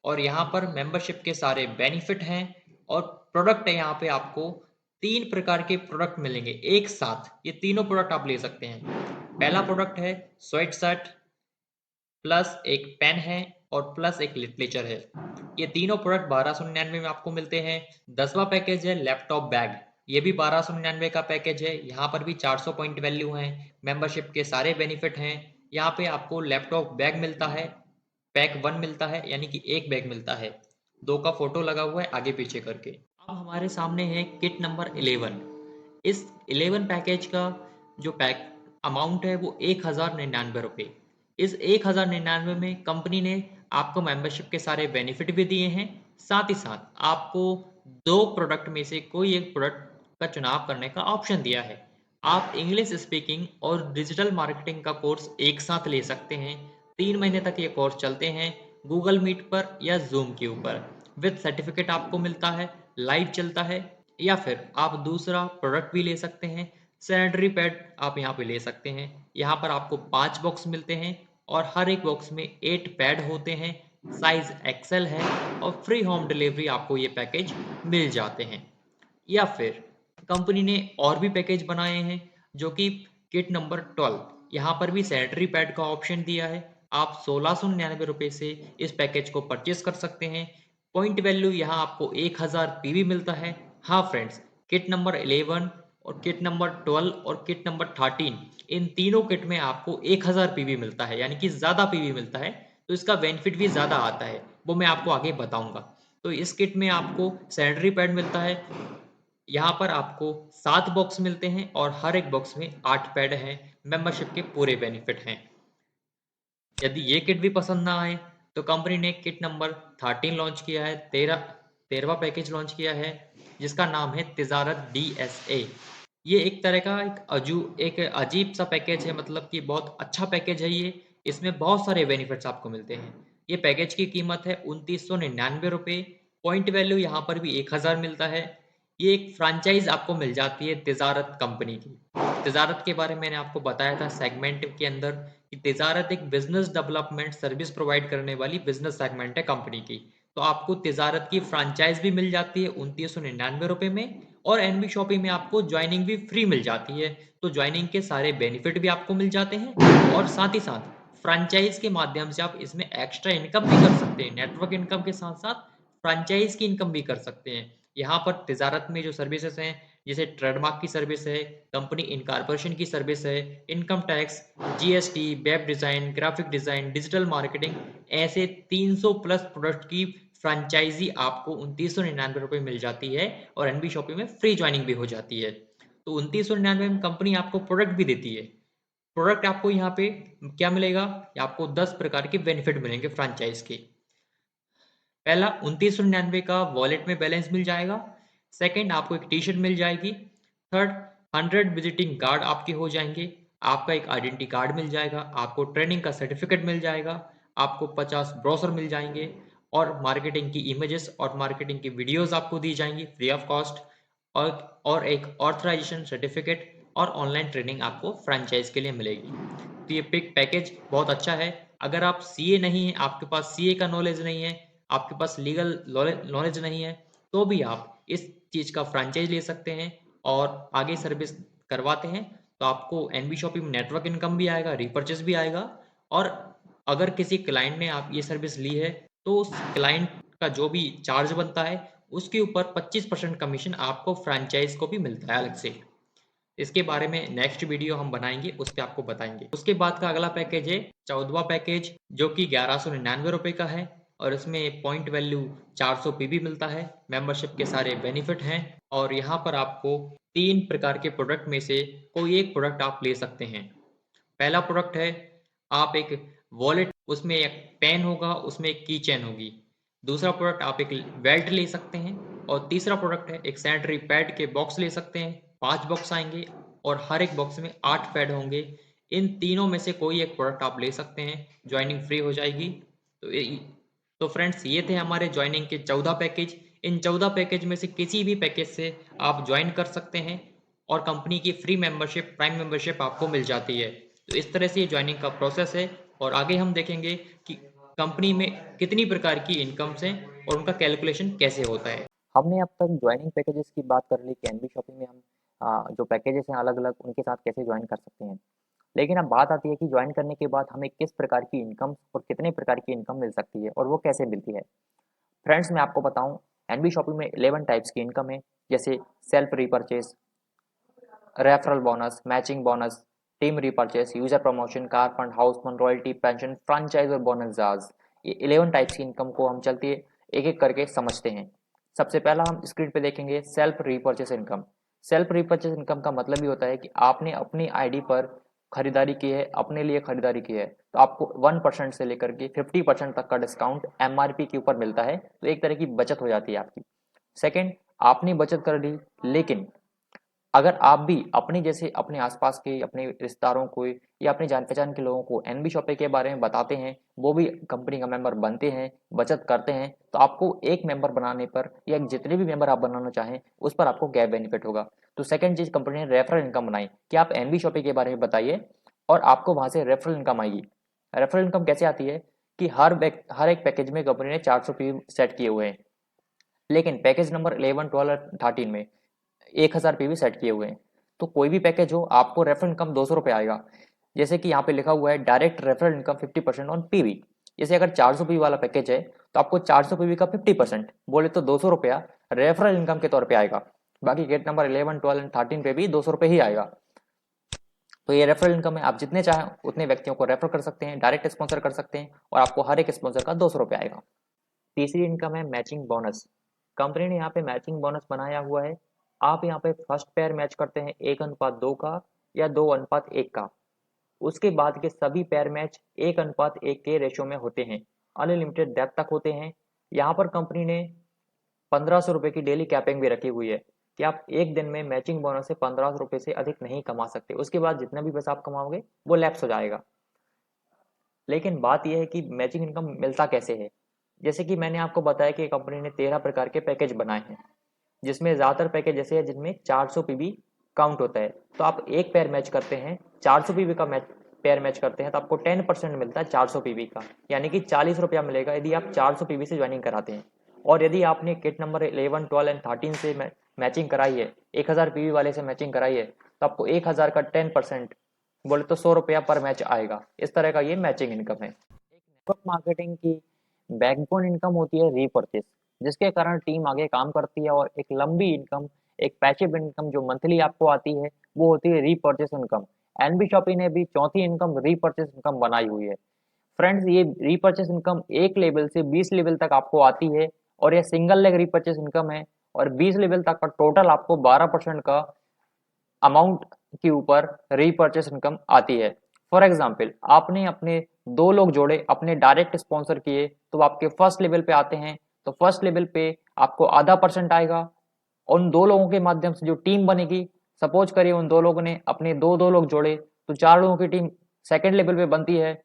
और यहाँ पर मेंबरशिप के सारे बेनिफिट हैं। और प्रोडक्ट है, यहाँ पे आपको 3 प्रकार के प्रोडक्ट मिलेंगे एक साथ। ये तीनों प्रोडक्ट आप ले सकते हैं। पहला प्रोडक्ट है स्वेट शर्ट प्लस एक पेन है और प्लस एक लिटरेचर है। ये तीनों प्रोडक्ट 1299 में आपको मिलते हैं। 10वां पैकेज है लैपटॉप बैग। ये भी 1299 का पैकेज है। यहाँ पर भी 400 पॉइंट वैल्यू हैं, मेंबरशिप के सारे बेनिफिट हैं। यहाँ पे आपको लैपटॉप बैग मिलता है, पैक 1 मिलता है यानी कि एक बैग मिलता है, 2 का फोटो लगा हुआ है आगे पीछे करके। अब हमारे सामने है किट नंबर 11। इस 11 पैकेज का जो पैक अमाउंट है वो 1099 रुपये। इस 1099 में कंपनी ने आपको मेंबरशिप के सारे बेनिफिट भी दिए हैं। साथ ही साथ आपको 2 प्रोडक्ट में से कोई एक प्रोडक्ट का चुनाव करने का ऑप्शन दिया है। आप इंग्लिश स्पीकिंग और डिजिटल मार्केटिंग का कोर्स एक साथ ले सकते हैं। 3 महीने तक ये कोर्स चलते हैं, गूगल मीट पर या जूम के ऊपर। विद सर्टिफिकेट आपको मिलता है, लाइव चलता है। या फिर आप दूसरा प्रोडक्ट भी ले सकते हैं, सैनिटरी पैड आप यहाँ पे ले सकते हैं। यहाँ पर आपको 5 बॉक्स मिलते हैं और हर एक बॉक्स में 8 पैड होते हैं, साइज एक्सेल है और फ्री होम डिलीवरी आपको ये पैकेज मिल जाते हैं। या फिर कंपनी ने और भी पैकेज बनाए हैं जो कि किट नंबर 12। यहाँ पर भी सैनिटरी पैड का ऑप्शन दिया है। आप 1699 रुपये से इस पैकेज को परचेस कर सकते हैं। पॉइंट वैल्यू यहाँ आपको 1000 पीवी मिलता है। हाँ फ्रेंड्स, किट नंबर 11 और किट नंबर 12 और किट नंबर 13, इन तीनों किट में आपको 1000 पीवी मिलता है यानी कि ज़्यादा पीवी मिलता है। तो इसका बेनिफिट भी ज़्यादा आता है, वो मैं आपको आगे बताऊंगा। तो इस किट में आपको सैनिटरी पैड मिलता है। यहाँ पर आपको 7 बॉक्स मिलते हैं और हर एक बॉक्स में 8 पैड हैं। मेंबरशिप के पूरे बेनिफिट हैं। यदि ये किट भी पसंद ना आए तो कंपनी ने किट नंबर 13 लॉन्च किया है, 13वां पैकेज लॉन्च किया है, जिसका नाम है तिजारत DSA। ये एक तरह का एक अजीब सा पैकेज है, मतलब कि बहुत अच्छा पैकेज है ये। इसमें बहुत सारे बेनिफिट्स आपको मिलते हैं। ये पैकेज की कीमत है 2999 रुपये। पॉइंट वैल्यू यहाँ पर भी 1000 मिलता है। ये एक फ्रेंचाइज आपको मिल जाती है तिजारत कंपनी की। तिजारत के बारे में मैंने आपको बताया था सेगमेंट के अंदर कि तिजारत एक बिजनेस डेवलपमेंट सर्विस प्रोवाइड करने वाली बिजनेस सेगमेंट है कंपनी की। तो आपको तिजारत की फ्रेंचाइज भी मिल जाती है 2999 रुपये में, और एनबी शॉपी में आपको ज्वाइनिंग भी फ्री मिल जाती है। तो ज्वाइनिंग के सारे बेनिफिट भी आपको मिल जाते हैं, और साथ ही साथ फ्रेंचाइज के माध्यम से आप इसमें एक्स्ट्रा इनकम भी कर सकते हैं। नेटवर्क इनकम के साथ साथ फ्रेंचाइज की इनकम भी कर सकते हैं। यहाँ पर तिजारत में जो सर्विसेज हैं, जैसे ट्रेडमार्क की सर्विस है, कंपनी इनकॉर्पोरेशन की सर्विस है, income tax, GST, web design, graphic design, digital marketing, ऐसे 300 प्लस प्रोडक्ट की फ्रेंचाइजी आपको 2999 रुपये मिल जाती है, और एनबी शॉपी में फ्री ज्वाइनिंग भी हो जाती है। तो 2999 में कंपनी आपको प्रोडक्ट भी देती है। प्रोडक्ट आपको यहाँ पे क्या मिलेगा? आपको 10 प्रकार के बेनिफिट मिलेंगे फ्रेंचाइज के। पहला, 2999 का वॉलेट में बैलेंस मिल जाएगा। सेकंड, आपको एक टी शर्ट मिल जाएगी। थर्ड, 100 विजिटिंग कार्ड आपके हो जाएंगे। आपका एक आइडेंटिटी कार्ड मिल जाएगा। आपको ट्रेनिंग का सर्टिफिकेट मिल जाएगा। आपको 50 ब्रोशर मिल जाएंगे, और मार्केटिंग की इमेजेस और मार्केटिंग की वीडियोस आपको दी जाएंगी फ्री ऑफ कॉस्ट। और एक ऑथराइजेशन सर्टिफिकेट और ऑनलाइन ट्रेनिंग आपको फ्रेंचाइज के लिए मिलेगी। तो ये पिक पैकेज बहुत अच्छा है। अगर आप सीए नहीं है, आपके पास सीए का नॉलेज नहीं है, आपके पास लीगल नॉलेज नहीं है, तो भी आप इस चीज़ का फ्रेंचाइज ले सकते हैं और आगे सर्विस करवाते हैं। तो आपको एनबी शॉपिंग में नेटवर्क इनकम भी आएगा, रिपर्चेस भी आएगा। और अगर किसी क्लाइंट ने आप ये सर्विस ली है, तो उस क्लाइंट का जो भी चार्ज बनता है, उसके ऊपर 25% कमीशन आपको फ्रेंचाइज को भी मिलता है अलग से। इसके बारे में नेक्स्ट वीडियो हम बनाएंगे, उस पर आपको बताएंगे। उसके बाद का अगला पैकेज है 14वां पैकेज, जो कि 1199 रुपये का है, और इसमें पॉइंट वैल्यू 400 पीबी मिलता है। मेंबरशिप के सारे बेनिफिट हैं, और यहाँ पर आपको 3 प्रकार के प्रोडक्ट में से कोई एक प्रोडक्ट आप ले सकते हैं। पहला प्रोडक्ट है, आप एक वॉलेट, उसमें एक पेन होगा, उसमें एक की चेन होगी। दूसरा प्रोडक्ट, आप एक बेल्ट ले सकते हैं। और तीसरा प्रोडक्ट है, एक सैनिटरी पैड के बॉक्स ले सकते हैं। 5 बॉक्स आएंगे, और हर एक बॉक्स में 8 पैड होंगे। इन तीनों में से कोई एक प्रोडक्ट आप ले सकते हैं, ज्वाइनिंग फ्री हो जाएगी। तो फ्रेंड्स, ये थे हमारे ज्वाइनिंग के 14 पैकेज। इन 14 पैकेज में से किसी भी पैकेज से आप ज्वाइन कर सकते हैं, और कंपनी की फ्री मेंबरशिप, प्राइम मेंबरशिप आपको मिल जाती है। तो इस तरह से ये ज्वाइनिंग का प्रोसेस है, और आगे हम देखेंगे कि कंपनी में कितनी प्रकार की इनकम्स हैं और उनका कैलकुलेशन कैसे होता है। हमने अब तक ज्वाइनिंग पैकेजेस की बात कर ली कि एनबी शॉपिंग में हम जो पैकेजेस हैं अलग अलग, उनके साथ कैसे ज्वाइन कर सकते हैं। लेकिन अब बात आती है कि ज्वाइन करने के बाद हमें किस प्रकार की इनकम और कितने प्रकार की इनकम मिल सकती है, और वो कैसे मिलती है। फ्रेंड्स, मैं आपको बताऊं, एनबी शॉपिंग में 11 टाइप्स की इनकम है, जैसे self repurchase, referral bonus, matching bonus, team repurchase, user promotion, car fund, house fund, royalty, pension, franchise और बोनस जार्ज। ये 11 टाइप्स की इनकम को हम चलते एक एक करके समझते हैं। सबसे पहला हम स्क्रीन पे देखेंगे self repurchase income. Self repurchase income का मतलब ही होता है कि आपने अपनी आईडी पर खरीदारी की है, अपने लिए खरीदारी की है, तो आपको 1% से लेकर के 50% तक का डिस्काउंट एमआरपी के ऊपर मिलता है। तो एक तरह की बचत हो जाती है आपकी। सेकेंड, आपने बचत कर ली, लेकिन अगर आप भी अपने जैसे अपने आसपास के अपने रिश्तेदारों को या अपने जान पहचान के लोगों को एनबी शॉपिंग के बारे में बताते हैं, वो भी कंपनी का मेंबर बनते हैं, बचत करते हैं, तो आपको एक मेंबर बनाने पर या जितने भी मेंबर आप बनाना चाहें उस पर आपको गैप बेनिफिट होगा। तो सेकंड चीज, कंपनी ने रेफरल इनकम बनाई कि आप एनबी शॉपिंग के बारे में बताइए और आपको वहां से रेफरल इनकम आएगी। रेफरल इनकम कैसे आती है कि हर एक पैकेज में कंपनी ने 400 सेट किए हुए हैं, लेकिन पैकेज नंबर 11, 12 और 13 में 1000 पीवी सेट किए हुए हैं। तो कोई भी पैकेज हो, आपको रेफरल इनकम 200 रुपये आएगा। जैसे कि यहाँ पे लिखा हुआ है direct referral income 50% on PV. जैसे अगर 400 पीवी वाला पैकेज है, तो आपको 400 पीवी का 50% बोले तो 200 रुपया रेफरल इनकम के तौर पे आएगा। बाकी गेट नंबर 11, 12 एंड 13 पे भी 200 रुपये ही आएगा। तो ये रेफरल इनकम है, आप जितने चाहें उतने व्यक्तियों को रेफर कर सकते हैं, डायरेक्ट स्पॉन्सर कर सकते हैं, और आपको हर एक स्पॉन्सर का 200 रुपये आएगा। तीसरी इनकम है मैचिंग बोनस। कंपनी ने यहाँ पे मैचिंग बोनस बनाया हुआ है। आप यहाँ पे फर्स्ट पेयर मैच करते हैं 1:2 का या 2:1 का। उसके बाद के सभी पेयर मैच 1:1 के रेशो में होते हैं, अनलिमिटेड डेप्थ तक होते हैं। यहाँ पर कंपनी ने 1500 रुपये की डेली कैपिंग भी रखी हुई है कि आप एक दिन में मैचिंग बोनस से 1500 रुपये से अधिक नहीं कमा सकते। उसके बाद जितना भी पैसा आप कमाओगे वो लैप्स हो जाएगा। लेकिन बात यह है कि मैचिंग इनकम मिलता कैसे है। जैसे कि मैंने आपको बताया कि कंपनी ने 13 प्रकार के पैकेज बनाए हैं, जिसमें ज़्यादातर पैकेज ऐसे हैं जिनमें 400 पीबी काउंट होता है। तो आप एक पेयर मैच करते हैं, 400 पीबी का पेयर मैच करते हैं तो आपको 10% मिलता है 400 पीबी का, यानी कि 40 रुपया मिलेगा यदि आप 400 पीबी से ज्वाइनिंग कराते हैं। और यदि आपने किट नंबर 11, 12 एंड 13 से मैचिंग कराई है, 1000 पीबी वाले से मैचिंग कराई है, तो आपको 1000 का 10% बोले तो 100 रुपया पर मैच आएगा। इस तरह का ये मैचिंग इनकम है। एक नेटवर्क मार्केटिंग की बैकबोन इनकम होती है रीपरचेस, जिसके कारण टीम आगे काम करती है। और एक लंबी इनकम, एक पैसिव इनकम जो मंथली आपको आती है, वो होती है रीपरचेस इनकम। एनबी शॉपी ने भी चौथी इनकम रीपरचेस इनकम बनाई हुई है। फ्रेंड्स, ये रीपरचेस इनकम एक लेवल से 20 लेवल तक आपको आती है, और ये सिंगल लेग रीपरचेस इनकम है। और 20 लेवल तक का टोटल आपको 12% का अमाउंट के ऊपर रीपरचेस इनकम आती है। फॉर एग्जाम्पल, आपने अपने 2 लोग जोड़े, अपने डायरेक्ट स्पॉन्सर किए, तो आपके फर्स्ट लेवल पे आते हैं। तो फर्स्ट लेवल पे आपको आधा परसेंट आएगा। उन 2 लोगों के माध्यम से जो टीम बनेगी, सपोज करिए उन 2 लोगों ने अपने 2-2 लोग जोड़े, तो 4 लोगों की टीम सेकेंड लेवल पे बनती है।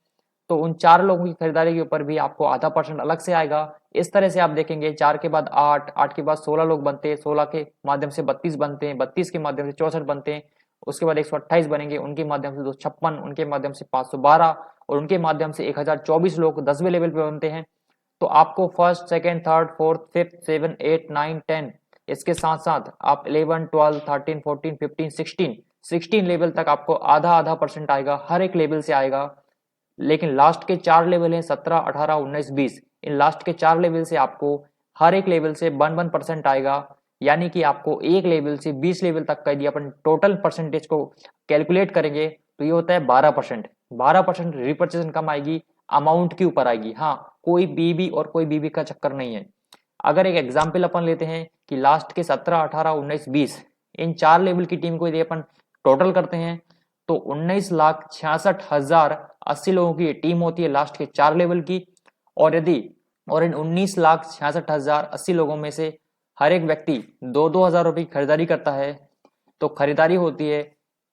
तो उन 4 लोगों की खरीदारी के ऊपर भी आपको आधा परसेंट अलग से आएगा। इस तरह से आप देखेंगे 4 के बाद 8, 8 के बाद 16 लोग बनते हैं, 16 के माध्यम से 32 बनते हैं, 32 के माध्यम से 64 बनते हैं। उसके बाद 128 बनेंगे, उनके माध्यम से 256, उनके माध्यम से 512, और उनके माध्यम से 1024 लोग 10वें लेवल पे बनते हैं। तो आपको first, second, third, fourth, fifth, 7, 8, 9, 10, इसके साथ साथ आप 11, 12, 13, 14, 15, 16 लेवल तक आपको आधा आधा परसेंट आएगा, हर एक लेवल से आएगा। लेकिन लास्ट के 4 लेवल हैं 17, 18, 19, 20। इन लास्ट के 4 लेवल से आपको हर एक लेवल से 1% आएगा, यानी कि आपको एक लेवल से 20 लेवल तक का यदि अपन टोटल परसेंटेज को कैलकुलेट करेंगे तो ये होता है 12%। 12% रिपर्चेज इनकम आएगी, अमाउंट के ऊपर आएगी। हाँ, कोई बीबी और कोई बीबी का चक्कर नहीं है। अगर एक एग्जाम्पल अपन लेते हैं कि लास्ट के 17, 18, 19, 20 इन 4 लेवल की टीम को यदि अपन टोटल करते हैं तो 19,66,080 लोगों की टीम होती है लास्ट के 4 लेवल की। और यदि और इन 19,66,080 लोगों में से हर एक व्यक्ति 2-2 हजार रुपये की खरीदारी करता है, तो खरीदारी होती है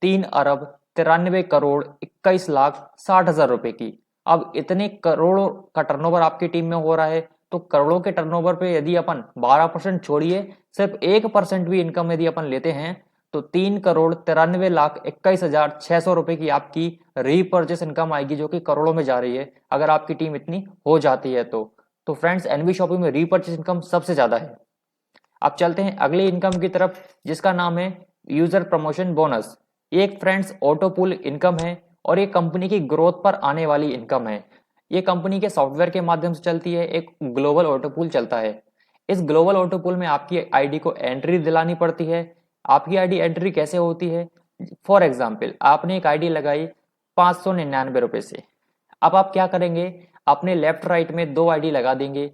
3,93,61,60,000 रुपए की। अब इतने करोड़ों का टर्नओवर आपकी टीम में हो रहा है, तो करोड़ों के टर्नओवर पे यदि अपन 12% छोड़िए, सिर्फ 1% भी इनकम यदि अपन लेते हैं तो 3,93,21,600 रुपए की आपकी रीपर्चेस इनकम आएगी, जो कि करोड़ों में जा रही है अगर आपकी टीम इतनी हो जाती है तो फ्रेंड्स, एनवी शॉपिंग में रीपर्चेस इनकम सबसे ज्यादा है। अब चलते हैं अगली इनकम की तरफ, जिसका नाम है यूजर प्रमोशन बोनस। ये एक फ्रेंड्स ऑटो पुल इनकम है, और ये कंपनी की ग्रोथ पर आने वाली इनकम है। ये कंपनी के सॉफ्टवेयर के माध्यम से चलती है, एक ग्लोबल ऑटो पुल चलता है। इस ग्लोबल ऑटो पुल में आपकी आईडी को एंट्री दिलानी पड़ती है। आपकी आईडी एंट्री कैसे होती है? फॉर एग्जाम्पल, आपने एक आईडी लगाई 599 रुपए से। अब आप क्या करेंगे, अपने लेफ्ट राइट में 2 आईडी लगा देंगे,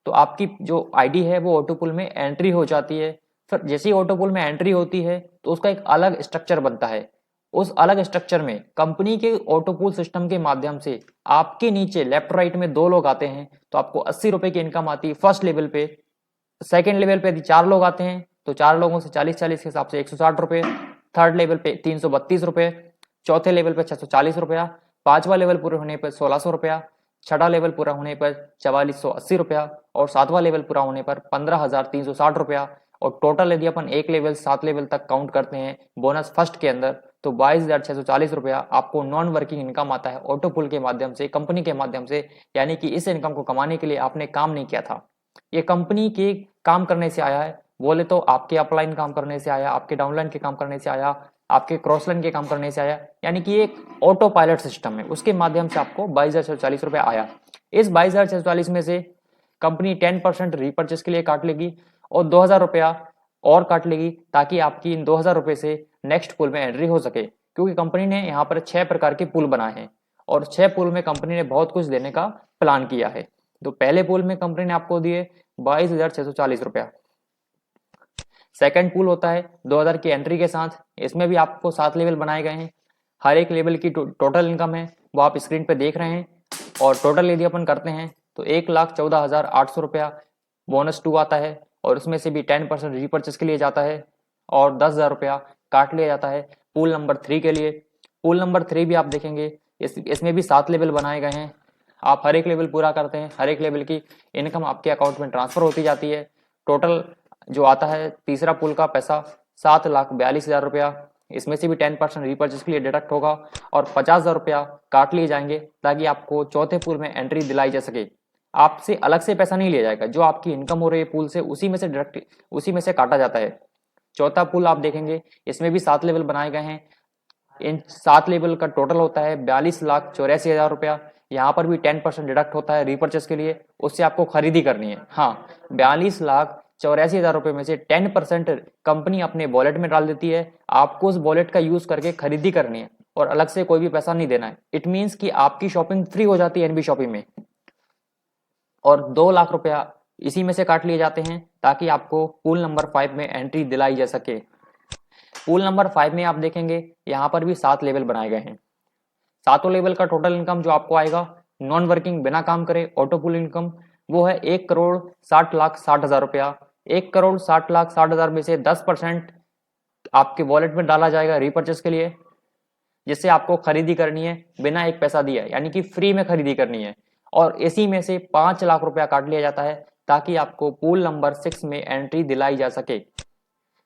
तो आपकी जो आईडी है वो ऑटो पुल में एंट्री हो जाती है। फिर जैसे ही ऑटो पुल में एंट्री होती है तो उसका एक अलग स्ट्रक्चर बनता है। उस अलग स्ट्रक्चर में कंपनी के ऑटो पुल सिस्टम के माध्यम से आपके नीचे लेफ्ट राइट में 2 लोग आते हैं, तो आपको 80 रुपए की इनकम आती है फर्स्ट लेवल पे। सेकेंड लेवल पे यदि 4 लोग आते हैं तो 4 लोगों से 40-40 के हिसाब से 160 रुपए। थर्ड लेवल पे 332 रुपए। चौथे लेवल पे 640 रुपया। पांचवा लेवल पूरे होने पर 1600 रुपया। छठा लेवल पूरा होने पर 4480 रुपया। और सातवां लेवल पूरा होने पर 15,360 रुपया। और टोटल यदि अपन एक लेवल 7 लेवल तक काउंट करते हैं बोनस फर्स्ट के अंदर, तो 22,640 रुपया आपको नॉन वर्किंग इनकम आता है ऑटो पुल के माध्यम से, कंपनी के माध्यम से। यानी कि इस इनकम को कमाने के लिए आपने काम नहीं किया था, ये कंपनी के काम करने से आया है। बोले तो आपके अपलाइन काम करने से आया, आपके डाउनलाइन के काम करने से आया, आपके क्रॉसलाइन के काम करने से आया। यानी कि एक ऑटो पायलट सिस्टम है, उसके माध्यम से आपको 22,640 रुपया आया। इस 22,640 में से कंपनी 10% रीपर्चेस के लिए काट लेगी और 2,000 रुपया और काट लेगी, ताकि आपकी इन 2,000 रुपये से नेक्स्ट पुल में एंट्री हो सके। क्योंकि कंपनी ने यहाँ पर 6 प्रकार के पुल बनाए हैं और 6 पुल में कंपनी ने बहुत कुछ देने का प्लान किया है। तो पहले पूल में कंपनी ने आपको दिए 22,640 रुपया। सेकंड पूल होता है 2000 की एंट्री के साथ, इसमें भी आपको 7 लेवल बनाए गए हैं। हर एक लेवल की टोटल इनकम है वो आप स्क्रीन पे देख रहे हैं, और टोटल यदि अपन करते हैं तो 1,14,800 रुपया बोनस 2 आता है, और उसमें से भी 10% रीपर्चेस के लिए जाता है, और 10,000 रुपया काट लिया जाता है पूल नंबर 3 के लिए। पूल नंबर 3 भी आप देखेंगे, इसमें भी 7 लेवल बनाए गए हैं। आप हर एक लेवल पूरा करते हैं, हर एक लेवल की इनकम आपके अकाउंट में ट्रांसफर होती जाती है। टोटल जो आता है तीसरा पूल का पैसा 7,42,000 रुपया, इसमें से भी 10% रीपर्चेस के लिए डिडक्ट होगा, और 50,000 रुपया काट लिए जाएंगे ताकि आपको चौथे पूल में एंट्री दिलाई जा सके। आपसे अलग से पैसा नहीं लिया जाएगा, जो आपकी इनकम हो रही है पूल से उसी में से डायरेक्ट उसी में से काटा जाता है। चौथा पूल आप देखेंगे, इसमें भी 7 लेवल बनाए गए हैं। इन 7 लेवल का टोटल होता है 42,84,000 रुपया। यहाँ पर भी 10% डिडक्ट होता है रीपर्चेस के लिए, उससे आपको खरीदी करनी है। हाँ, 42,84,000 रुपये में से 10% कंपनी अपने वॉलेट में डाल देती है, आपको उस वॉलेट का यूज करके खरीदी करनी है और अलग से कोई भी पैसा नहीं देना है। इट मीन्स कि आपकी शॉपिंग फ्री हो जाती है एनबी शॉपिंग में, और 2 लाख रुपया इसी में से काट लिए जाते हैं ताकि आपको पूल नंबर 5 में एंट्री दिलाई जा सके। पूल नंबर 5 में आप देखेंगे यहाँ पर भी 7 लेवल बनाए गए हैं। सातों लेवल का टोटल इनकम जो आपको आएगा नॉन वर्किंग बिना काम करे ऑटो पूल इनकम, वो है 1,60,60,000 रुपया। 1,60,60,000 में से 10% आपके वॉलेट में डाला जाएगा रीपर्चेस के लिए, जिससे आपको खरीदी करनी है बिना एक पैसा दिए, यानी कि फ्री में खरीदी करनी है, और इसी में से 5 लाख रुपया काट लिया जाता है ताकि आपको पूल नंबर 6 में एंट्री दिलाई जा सके।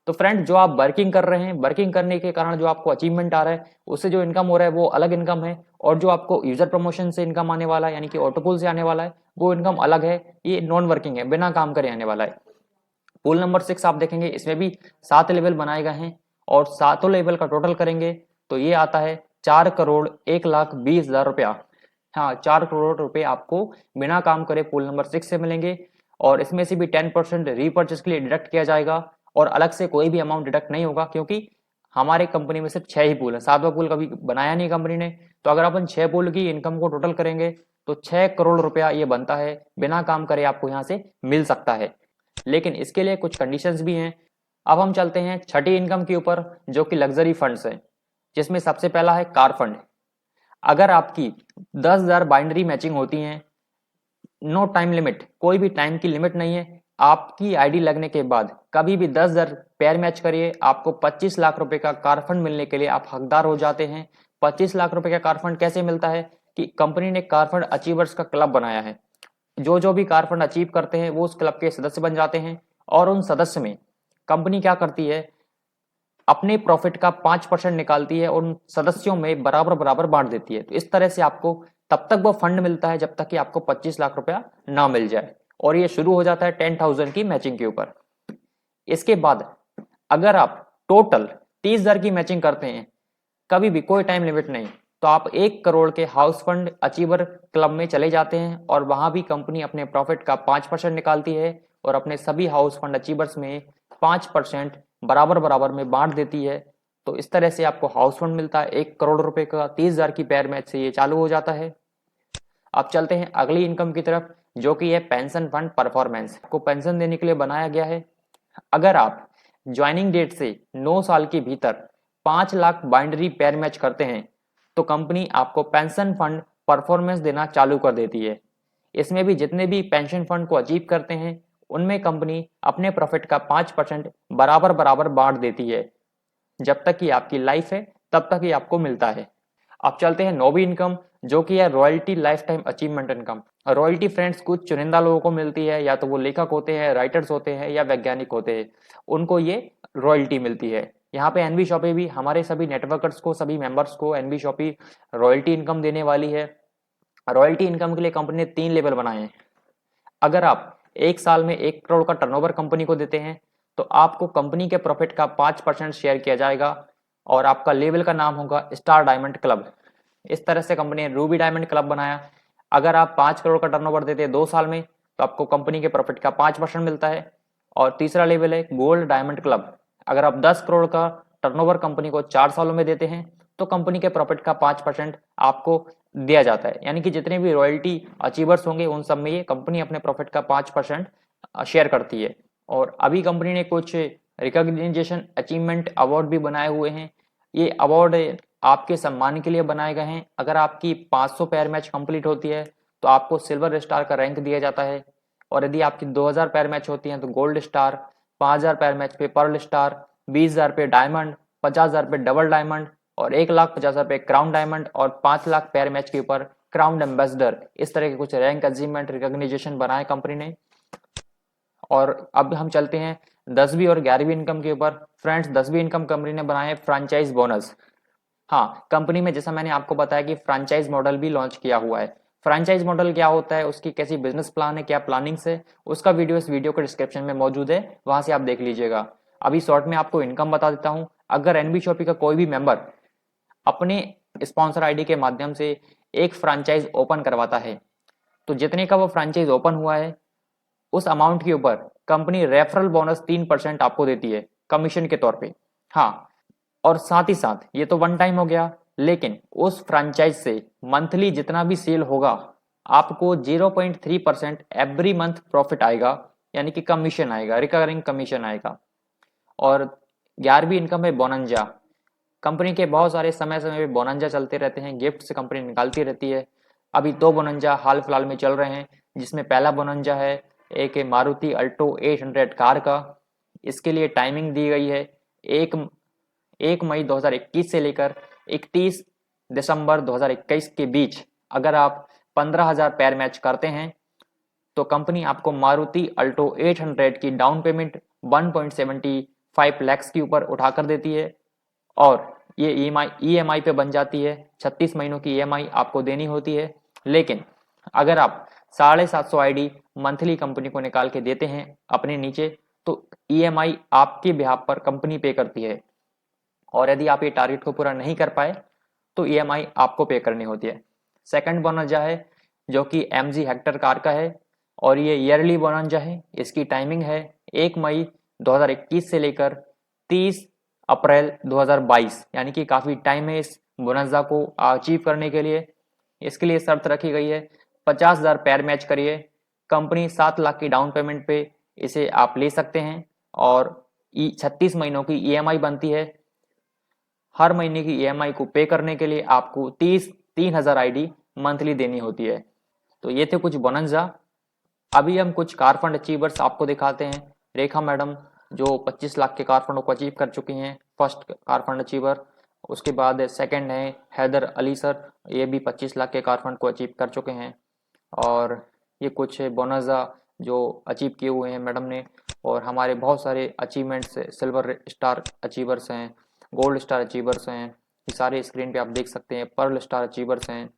तो फ्रेंड, जो आप वर्किंग कर रहे हैं, वर्किंग करने के कारण जो आपको अचीवमेंट आ रहा है, उससे जो इनकम हो रहा है वो अलग इनकम है, और जो आपको यूजर प्रमोशन से इनकम आने वाला है यानी कि ऑटोपूल से आने वाला है वो इनकम अलग है, ये नॉन वर्किंग है, बिना काम करे आने वाला है। पूल नंबर 6 आप देखेंगे, इसमें भी 7 लेवल बनाए गए हैं, और सातों लेवल का टोटल करेंगे तो ये आता है 4,01,20,000 रुपया। हाँ, 4 करोड़ रुपए आपको बिना काम करे पूल नंबर 6 से मिलेंगे, और इसमें से भी 10% रीपर्चेस के लिए डिडक्ट किया जाएगा, और अलग से कोई भी अमाउंट डिडक्ट नहीं होगा, क्योंकि हमारे कंपनी में सिर्फ 6 ही पूल है, 7वां पूल कभी बनाया नहीं कंपनी ने। तो अगर अपन 6 पूल की इनकम को टोटल करेंगे तो 6 करोड़ रुपया ये बनता है, बिना काम करे आपको यहाँ से मिल सकता है। लेकिन इसके लिए कुछ कंडीशंस भी हैं। अब हम चलते हैं छठी इनकम के ऊपर, जो कि लग्जरी फंड्स है, जिसमें सबसे पहला है कार फंड। अगर आपकी 10,000 बाइनरी मैचिंग होती हैं, नो टाइम लिमिट, कोई भी टाइम की लिमिट नहीं है, आपकी आईडी लगने के बाद कभी भी 10,000 पेयर मैच करिए, आपको 25 लाख रुपए का कार फंड मिलने के लिए आप हकदार हो जाते हैं। 25 लाख रुपए का कार फंड कैसे मिलता है कि कंपनी ने कार फंड अचीवर्स का क्लब बनाया है। जो जो भी कार फंड अचीव करते हैं वो उस क्लब के सदस्य बन जाते हैं, और उन सदस्य में कंपनी क्या करती है, अपने प्रॉफिट का 5% निकालती है और उन सदस्यों में बराबर बराबर बांट देती है। तो इस तरह से आपको तब तक वो फंड मिलता है जब तक कि आपको 25 लाख रुपया ना मिल जाए, और ये शुरू हो जाता है 10,000 की मैचिंग के ऊपर। इसके बाद अगर आप टोटल 30,000 की मैचिंग करते हैं, कभी भी कोई टाइम लिमिट नहीं, तो आप 1 करोड़ के हाउस फंड अचीवर क्लब में चले जाते हैं, और वहां भी कंपनी अपने प्रॉफिट का 5% निकालती है और अपने सभी हाउस फंड अचीवर्स में 5% बराबर बराबर में बांट देती है। तो इस तरह से आपको हाउस फंड मिलता है 1 करोड़ रुपए का। 30,000 की पेयर मैच से ये चालू हो जाता है। अब चलते हैं अगली इनकम की तरफ, जो कि है पेंशन फंड परफॉर्मेंस। को पेंशन देने के लिए बनाया गया है। अगर आप ज्वाइनिंग डेट से 9 साल के भीतर 5 लाख बाइंडरी पेयर मैच करते हैं तो कंपनी आपको पेंशन फंड परफॉर्मेंस देना चालू कर देती है। इसमें भी जितने भी पेंशन फंड को अचीव करते हैं उनमें कंपनी अपने प्रॉफिट का 5% बराबर बराबर बांट देती है। जब तक कि आपकी लाइफ है तब तक ही आपको मिलता है। अब चलते हैं नौवीं इनकम, जो कि है royalty life time achievement income. Royalty friends कुछ चुनिंदा लोगों को मिलती है, या तो वो लेखक होते हैं, राइटर्स होते हैं, या वैज्ञानिक होते हैं, उनको ये रॉयल्टी मिलती है। यहाँ पे एनबी शॉपी भी हमारे सभी नेटवर्कर्स को, सभी मेंबर्स को एनबी शॉपी रॉयल्टी इनकम देने वाली है। रॉयल्टी इनकम के लिए कंपनी ने 3 लेवल बनाए हैं। अगर आप एक साल में 1 करोड़ का टर्नओवर कंपनी को देते हैं तो आपको कंपनी के प्रॉफिट का 5% शेयर किया जाएगा, और आपका लेवल का नाम होगा स्टार डायमंड क्लब। इस तरह से कंपनी ने रूबी डायमंड क्लब बनाया। अगर आप 5 करोड़ का टर्नओवर देते हैं 2 साल में तो आपको कंपनी के प्रॉफिट का 5% मिलता है। और तीसरा लेवल है गोल्ड डायमंड क्लब। अगर आप 10 करोड़ का टर्नओवर कंपनी को 4 सालों में देते हैं तो कंपनी के प्रॉफिट का 5% आपको दिया जाता है, यानी कि जितने भी रॉयल्टी अचीवर्स होंगे उन सब में ये कंपनी अपने प्रॉफिट का 5% शेयर करती है। और अभी कंपनी ने कुछ रिकॉग्निजेशन अचीवमेंट अवार्ड भी बनाए हुए हैं। ये अवार्ड आपके सम्मान के लिए बनाए गए हैं। अगर आपकी 500 पैर मैच कंप्लीट होती है तो आपको सिल्वर स्टार का रैंक दिया जाता है, और यदि आपकी 2000 पैर मैच होती हैं तो गोल्ड स्टार, 5000 पैर मैच पे पर्ल स्टार, 20,000 पे डायमंड, 50,000 पे डबल डायमंड, और 1,50,000 पे क्राउन डायमंड, और 5 लाख पैर मैच के ऊपर क्राउन एम्बेसडर। इस तरह के कुछ रैंक अचीवमेंट रिकॉग्निजेशन बनाए कंपनी ने। और अब हम चलते हैं 10वीं और 11वीं इनकम के ऊपर। फ्रेंड्स, 10वीं इनकम कंपनी ने बनाए फ्रेंचाइज बोनस। हाँ, कंपनी में जैसा मैंने आपको बताया कि फ्रेंचाइज मॉडल भी लॉन्च किया हुआ है। फ्रेंचाइज मॉडल क्या होता है, उसकी कैसी बिजनेस प्लान है, क्या प्लानिंग्स है, उसका वीडियो इस वीडियो के डिस्क्रिप्शन में मौजूद है, वहां से आप देख लीजिएगा। अभी शॉर्ट में आपको इनकम बता देता हूँ। अगर एनबी शॉपी का कोई भी मेंबर अपने स्पॉन्सर आईडी के माध्यम से एक फ्रेंचाइज ओपन करवाता है तो जितने का वो फ्रेंचाइज ओपन हुआ है उस अमाउंट के ऊपर कंपनी रेफरल बोनस 3% आपको देती है कमीशन के तौर पे। हाँ, और साथ ही साथ ये तो वन टाइम हो गया, लेकिन उस फ्रेंचाइज से मंथली जितना भी सेल होगा आपको 0.3% एवरी मंथ प्रॉफिट आएगा, यानी कि कमीशन आएगा, रिकरिंग कमीशन आएगा। और 11वीं इनकम है बोनंजा। कंपनी के बहुत सारे समय समय पे बोनंजा चलते रहते हैं, गिफ्ट से कंपनी निकालती रहती है। अभी 2 बोनंजा हाल फिलहाल में चल रहे हैं, जिसमें पहला बोनंजा है एक मारुति अल्टो 800 कार का। इसके लिए टाइमिंग दी गई है 1 मई 2021 से लेकर 31 दिसंबर 2021 के बीच। अगर आप 15,000 पैर मैच करते हैं तो कंपनी आपको मारुति अल्टो 800 की डाउन पेमेंट 1.75 लैक्स के ऊपर उठाकर देती है, और ये ईएमआई पे बन जाती है। 36 महीनों की ईएमआई आपको देनी होती है। लेकिन अगर आप 750 आईडी मंथली कंपनी को निकाल के देते हैं अपने नीचे तो ईएमआई आपके बिहाफ पर कंपनी पे करती है, और यदि आप ये टारगेट को पूरा नहीं कर पाए तो ईएमआई आपको पे करनी होती है। सेकंड बोनंजा है जो कि एमजी हेक्टर कार का है, और ये ईयरली बोनंजा है। इसकी टाइमिंग है 1 मई 2021 से लेकर 30 अप्रैल 2022, यानी कि काफ़ी टाइम है इस बोनंजा को अचीव करने के लिए। इसके लिए शर्त रखी गई है 50,000 पैर मैच करिए, कंपनी 7 लाख की डाउन पेमेंट पे इसे आप ले सकते हैं, और 36 महीनों की ईएमआई बनती है। हर महीने की ईएमआई को पे करने के लिए आपको 3,000 आईडी मंथली देनी होती है। तो ये थे कुछ बोनंजा। अभी हम कुछ कार फंड अचीवर्स आपको दिखाते हैं। रेखा मैडम जो 25 लाख के कार फंड को अचीव कर चुकी हैं, फर्स्ट कार फंड अचीवर। उसके बाद सेकंड है हैदर अली सर, ये भी 25 लाख के कार फंड को अचीव कर चुके हैं। और ये कुछ बोनंजा जो अचीव किए हुए हैं मैडम ने। और हमारे बहुत सारे अचीवमेंट्स, सिल्वर स्टार अचीवर्स हैं, गोल्ड स्टार अचीवर्स हैं, ये सारे स्क्रीन पे आप देख सकते हैं। पर्ल स्टार अचीवर्स हैं,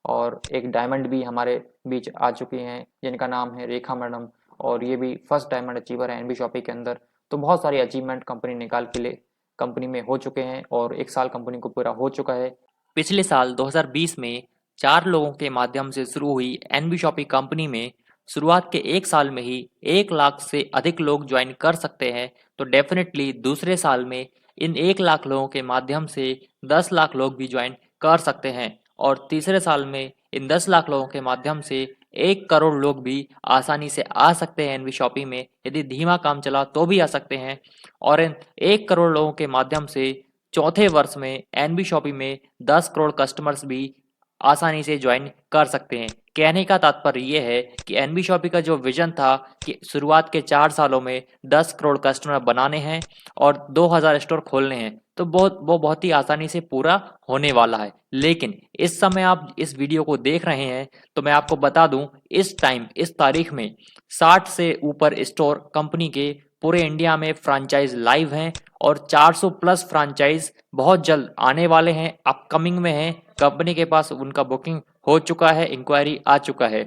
और एक डायमंड भी हमारे बीच आ चुकी हैं जिनका नाम है रेखा मैडम, और ये भी फर्स्ट डायमंड अचीवर है एनबी शॉपी के अंदर। तो बहुत सारे अचीवमेंट कंपनी निकाल के लिए कंपनी में हो चुके हैं, और 1 साल कंपनी को पूरा हो चुका है। पिछले साल 2020 में 4 लोगों के माध्यम से शुरू हुई एनबी शॉपी कंपनी में शुरुआत के 1 साल में ही 1 लाख से अधिक लोग ज्वाइन कर सकते हैं। तो डेफिनेटली दूसरे साल में इन 1 लाख लोगों के माध्यम से 10 लाख लोग भी ज्वाइन कर सकते हैं, और तीसरे साल में इन 10 लाख लोगों के माध्यम से 1 करोड़ लोग भी आसानी से आ सकते हैं एनबी शॉपी में। यदि धीमा काम चला तो भी आ सकते हैं, और इन 1 करोड़ लोगों के माध्यम से चौथे वर्ष में एनबी शॉपी में 10 करोड़ कस्टमर्स भी आसानी से ज्वाइन कर सकते हैं। कहने का तात्पर्य ये है कि एनबी शॉपी का जो विजन था कि शुरुआत के 4 सालों में 10 करोड़ कस्टमर बनाने हैं और 2000 स्टोर खोलने हैं, तो वो बहुत ही आसानी से पूरा होने वाला है। लेकिन इस समय आप इस वीडियो को देख रहे हैं तो मैं आपको बता दूं, इस टाइम इस तारीख में 60 से ऊपर स्टोर कंपनी के पूरे इंडिया में फ्रेंचाइज लाइव हैं, और 400 प्लस फ्रेंचाइज बहुत जल्द आने वाले हैं, अपकमिंग में हैं। कंपनी के पास उनका बुकिंग हो चुका है, इंक्वायरी आ चुका है।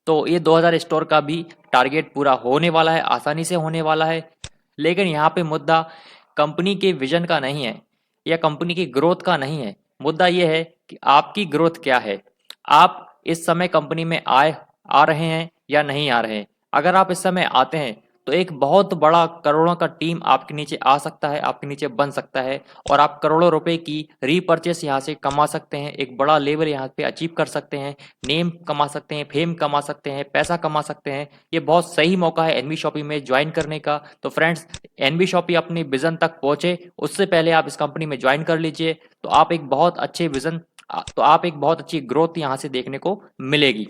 तो ये 2000 स्टोर का भी टारगेट पूरा होने वाला है, आसानी से होने वाला है। लेकिन यहाँ पे मुद्दा कंपनी के विजन का नहीं है या कंपनी की ग्रोथ का नहीं है। मुद्दा ये है कि आपकी ग्रोथ क्या है, आप इस समय कंपनी में आ रहे हैं या नहीं आ रहे हैं। अगर आप इस समय आते हैं तो एक बहुत बड़ा करोड़ों का टीम आपके नीचे आ सकता है, आपके नीचे बन सकता है और आप करोड़ों रुपए की रीपर्चेस यहाँ से कमा सकते हैं, एक बड़ा लेवल यहाँ पे अचीव कर सकते हैं, नेम कमा सकते हैं, फेम कमा सकते हैं, पैसा कमा सकते हैं। ये बहुत सही मौका है एनवी शॉपी में ज्वाइन करने का। तो फ्रेंड्स, एनवी शॉपी अपनी विजन तक पहुंचे उससे पहले आप इस कंपनी में ज्वाइन कर लीजिए, तो आप एक बहुत अच्छे विजन तो आप एक बहुत अच्छी ग्रोथ यहाँ से देखने को मिलेगी।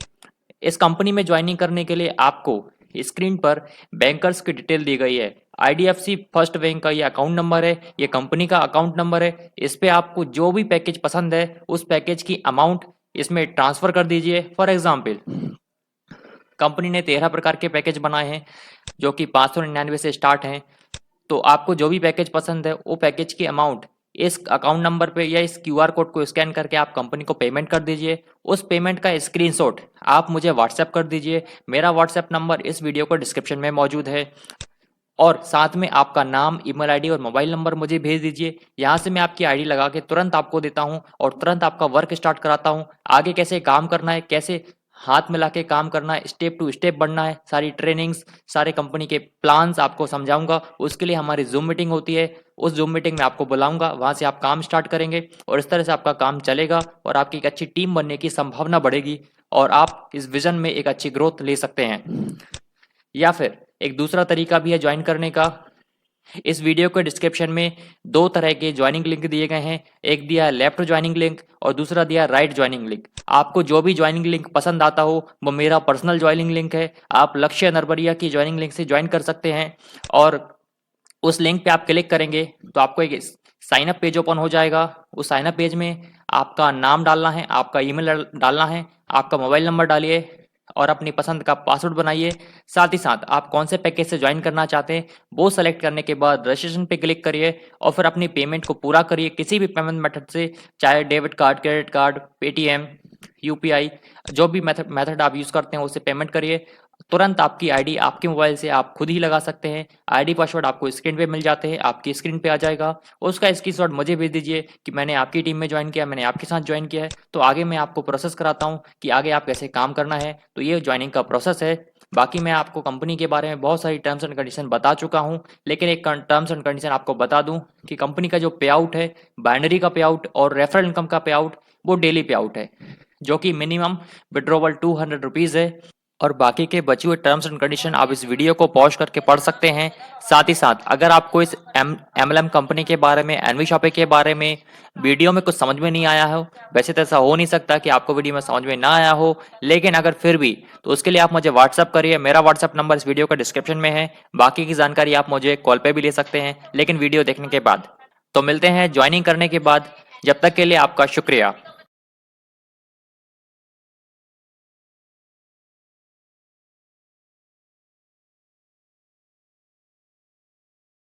इस कंपनी में ज्वाइनिंग करने के लिए आपको स्क्रीन पर बैंकर्स की डिटेल दी गई है। आईडीएफसी फर्स्ट बैंक का ये अकाउंट नंबर है, ये कंपनी का अकाउंट नंबर है। इस पे आपको जो भी पैकेज पसंद है उस पैकेज की अमाउंट इसमें ट्रांसफर कर दीजिए। फॉर एग्जाम्पल, कंपनी ने 13 प्रकार के पैकेज बनाए हैं जो कि 599 से स्टार्ट हैं। तो आपको जो भी पैकेज पसंद है वो पैकेज की अमाउंट इस अकाउंट नंबर पे या इस क्यूआर कोड को स्कैन करके आप कंपनी को पेमेंट कर दीजिए। उस पेमेंट का स्क्रीनशॉट आप मुझे व्हाट्सएप कर दीजिए। मेरा व्हाट्सएप नंबर इस वीडियो को डिस्क्रिप्शन में मौजूद है और साथ में आपका नाम, ईमेल आईडी और मोबाइल नंबर मुझे भेज दीजिए। यहाँ से मैं आपकी आईडी लगा के तुरंत आपको देता हूँ और तुरंत आपका वर्क स्टार्ट कराता हूँ। आगे कैसे काम करना है, कैसे हाथ मिला के काम करना है, स्टेप टू स्टेप बढ़ना है, सारी ट्रेनिंग्स, सारे कंपनी के प्लान्स आपको समझाऊंगा। उसके लिए हमारी जूम मीटिंग होती है, उस जूम मीटिंग में आपको बुलाऊंगा, वहां से आप काम स्टार्ट करेंगे और इस तरह से आपका काम चलेगा और आपकी एक अच्छी टीम बनने की संभावना बढ़ेगी और आप इस विजन में एक अच्छी ग्रोथ ले सकते हैं। या फिर एक दूसरा तरीका भी है ज्वाइन करने का। इस वीडियो के डिस्क्रिप्शन में दो तरह के ज्वाइनिंग लिंक दिए गए हैं, एक दिया है लेफ्ट ज्वाइनिंग लिंक और दूसरा दिया है राइट ज्वाइनिंग लिंक। आपको जो भी ज्वाइनिंग लिंक पसंद आता हो वो मेरा पर्सनल ज्वाइनिंग लिंक है, आप लक्ष्य नरबरिया की ज्वाइनिंग लिंक से ज्वाइन कर सकते हैं और उस लिंक पे आप क्लिक करेंगे तो आपको एक साइन अप पेज ओपन हो जाएगा। उस साइन अप पेज में आपका नाम डालना है, आपका ईमेल डालना है, आपका मोबाइल नंबर डालिए और अपनी पसंद का पासवर्ड बनाइए। साथ ही साथ आप कौन से पैकेज से ज्वाइन करना चाहते हैं वो सेलेक्ट करने के बाद रजिस्ट्रेशन पे क्लिक करिए और फिर अपनी पेमेंट को पूरा करिए किसी भी पेमेंट मेथड से, चाहे debit card, credit card, Paytm, UPI, जो भी मेथड आप यूज करते हैं उससे पेमेंट करिए। तुरंत आपकी आईडी आपके मोबाइल से आप खुद ही लगा सकते हैं। आईडी पासवर्ड आपको स्क्रीन पे मिल जाते हैं, आपकी स्क्रीन पे आ जाएगा। उसका स्क्रीनशॉट मुझे भेज दीजिए कि मैंने आपकी टीम में ज्वाइन किया, मैंने आपके साथ ज्वाइन किया है। तो आगे मैं आपको प्रोसेस कराता हूँ कि आगे आप कैसे काम करना है। तो ये ज्वाइनिंग का प्रोसेस है। बाकी मैं आपको कंपनी के बारे में बहुत सारी टर्म्स एंड कंडीशन बता चुका हूँ, लेकिन एक टर्म्स एंड कंडीशन आपको बता दूं कि कंपनी का जो पे आउट है, बाइनरी का पे आउट और रेफरल इनकम का पे आउट, वो डेली पे आउट है जो कि मिनिमम विड्रॉवल 200 रुपीज़ है और बाकी के बचे हुए टर्म्स एंड कंडीशन आप इस वीडियो को पॉज करके पढ़ सकते हैं। साथ ही साथ अगर आपको इस एमएलएम कंपनी के बारे में, एनवी शॉपी के बारे में वीडियो में कुछ समझ में नहीं आया हो, वैसे तो ऐसा हो नहीं सकता कि आपको वीडियो में समझ में ना आया हो, लेकिन अगर फिर भी तो उसके लिए आप मुझे व्हाट्सअप करिए। मेरा व्हाट्सअप नंबर इस वीडियो का डिस्क्रिप्शन में है। बाकी की जानकारी आप मुझे कॉल पे भी ले सकते हैं, लेकिन वीडियो देखने के बाद। तो मिलते हैं ज्वाइनिंग करने के बाद। जब तक के लिए आपका शुक्रिया।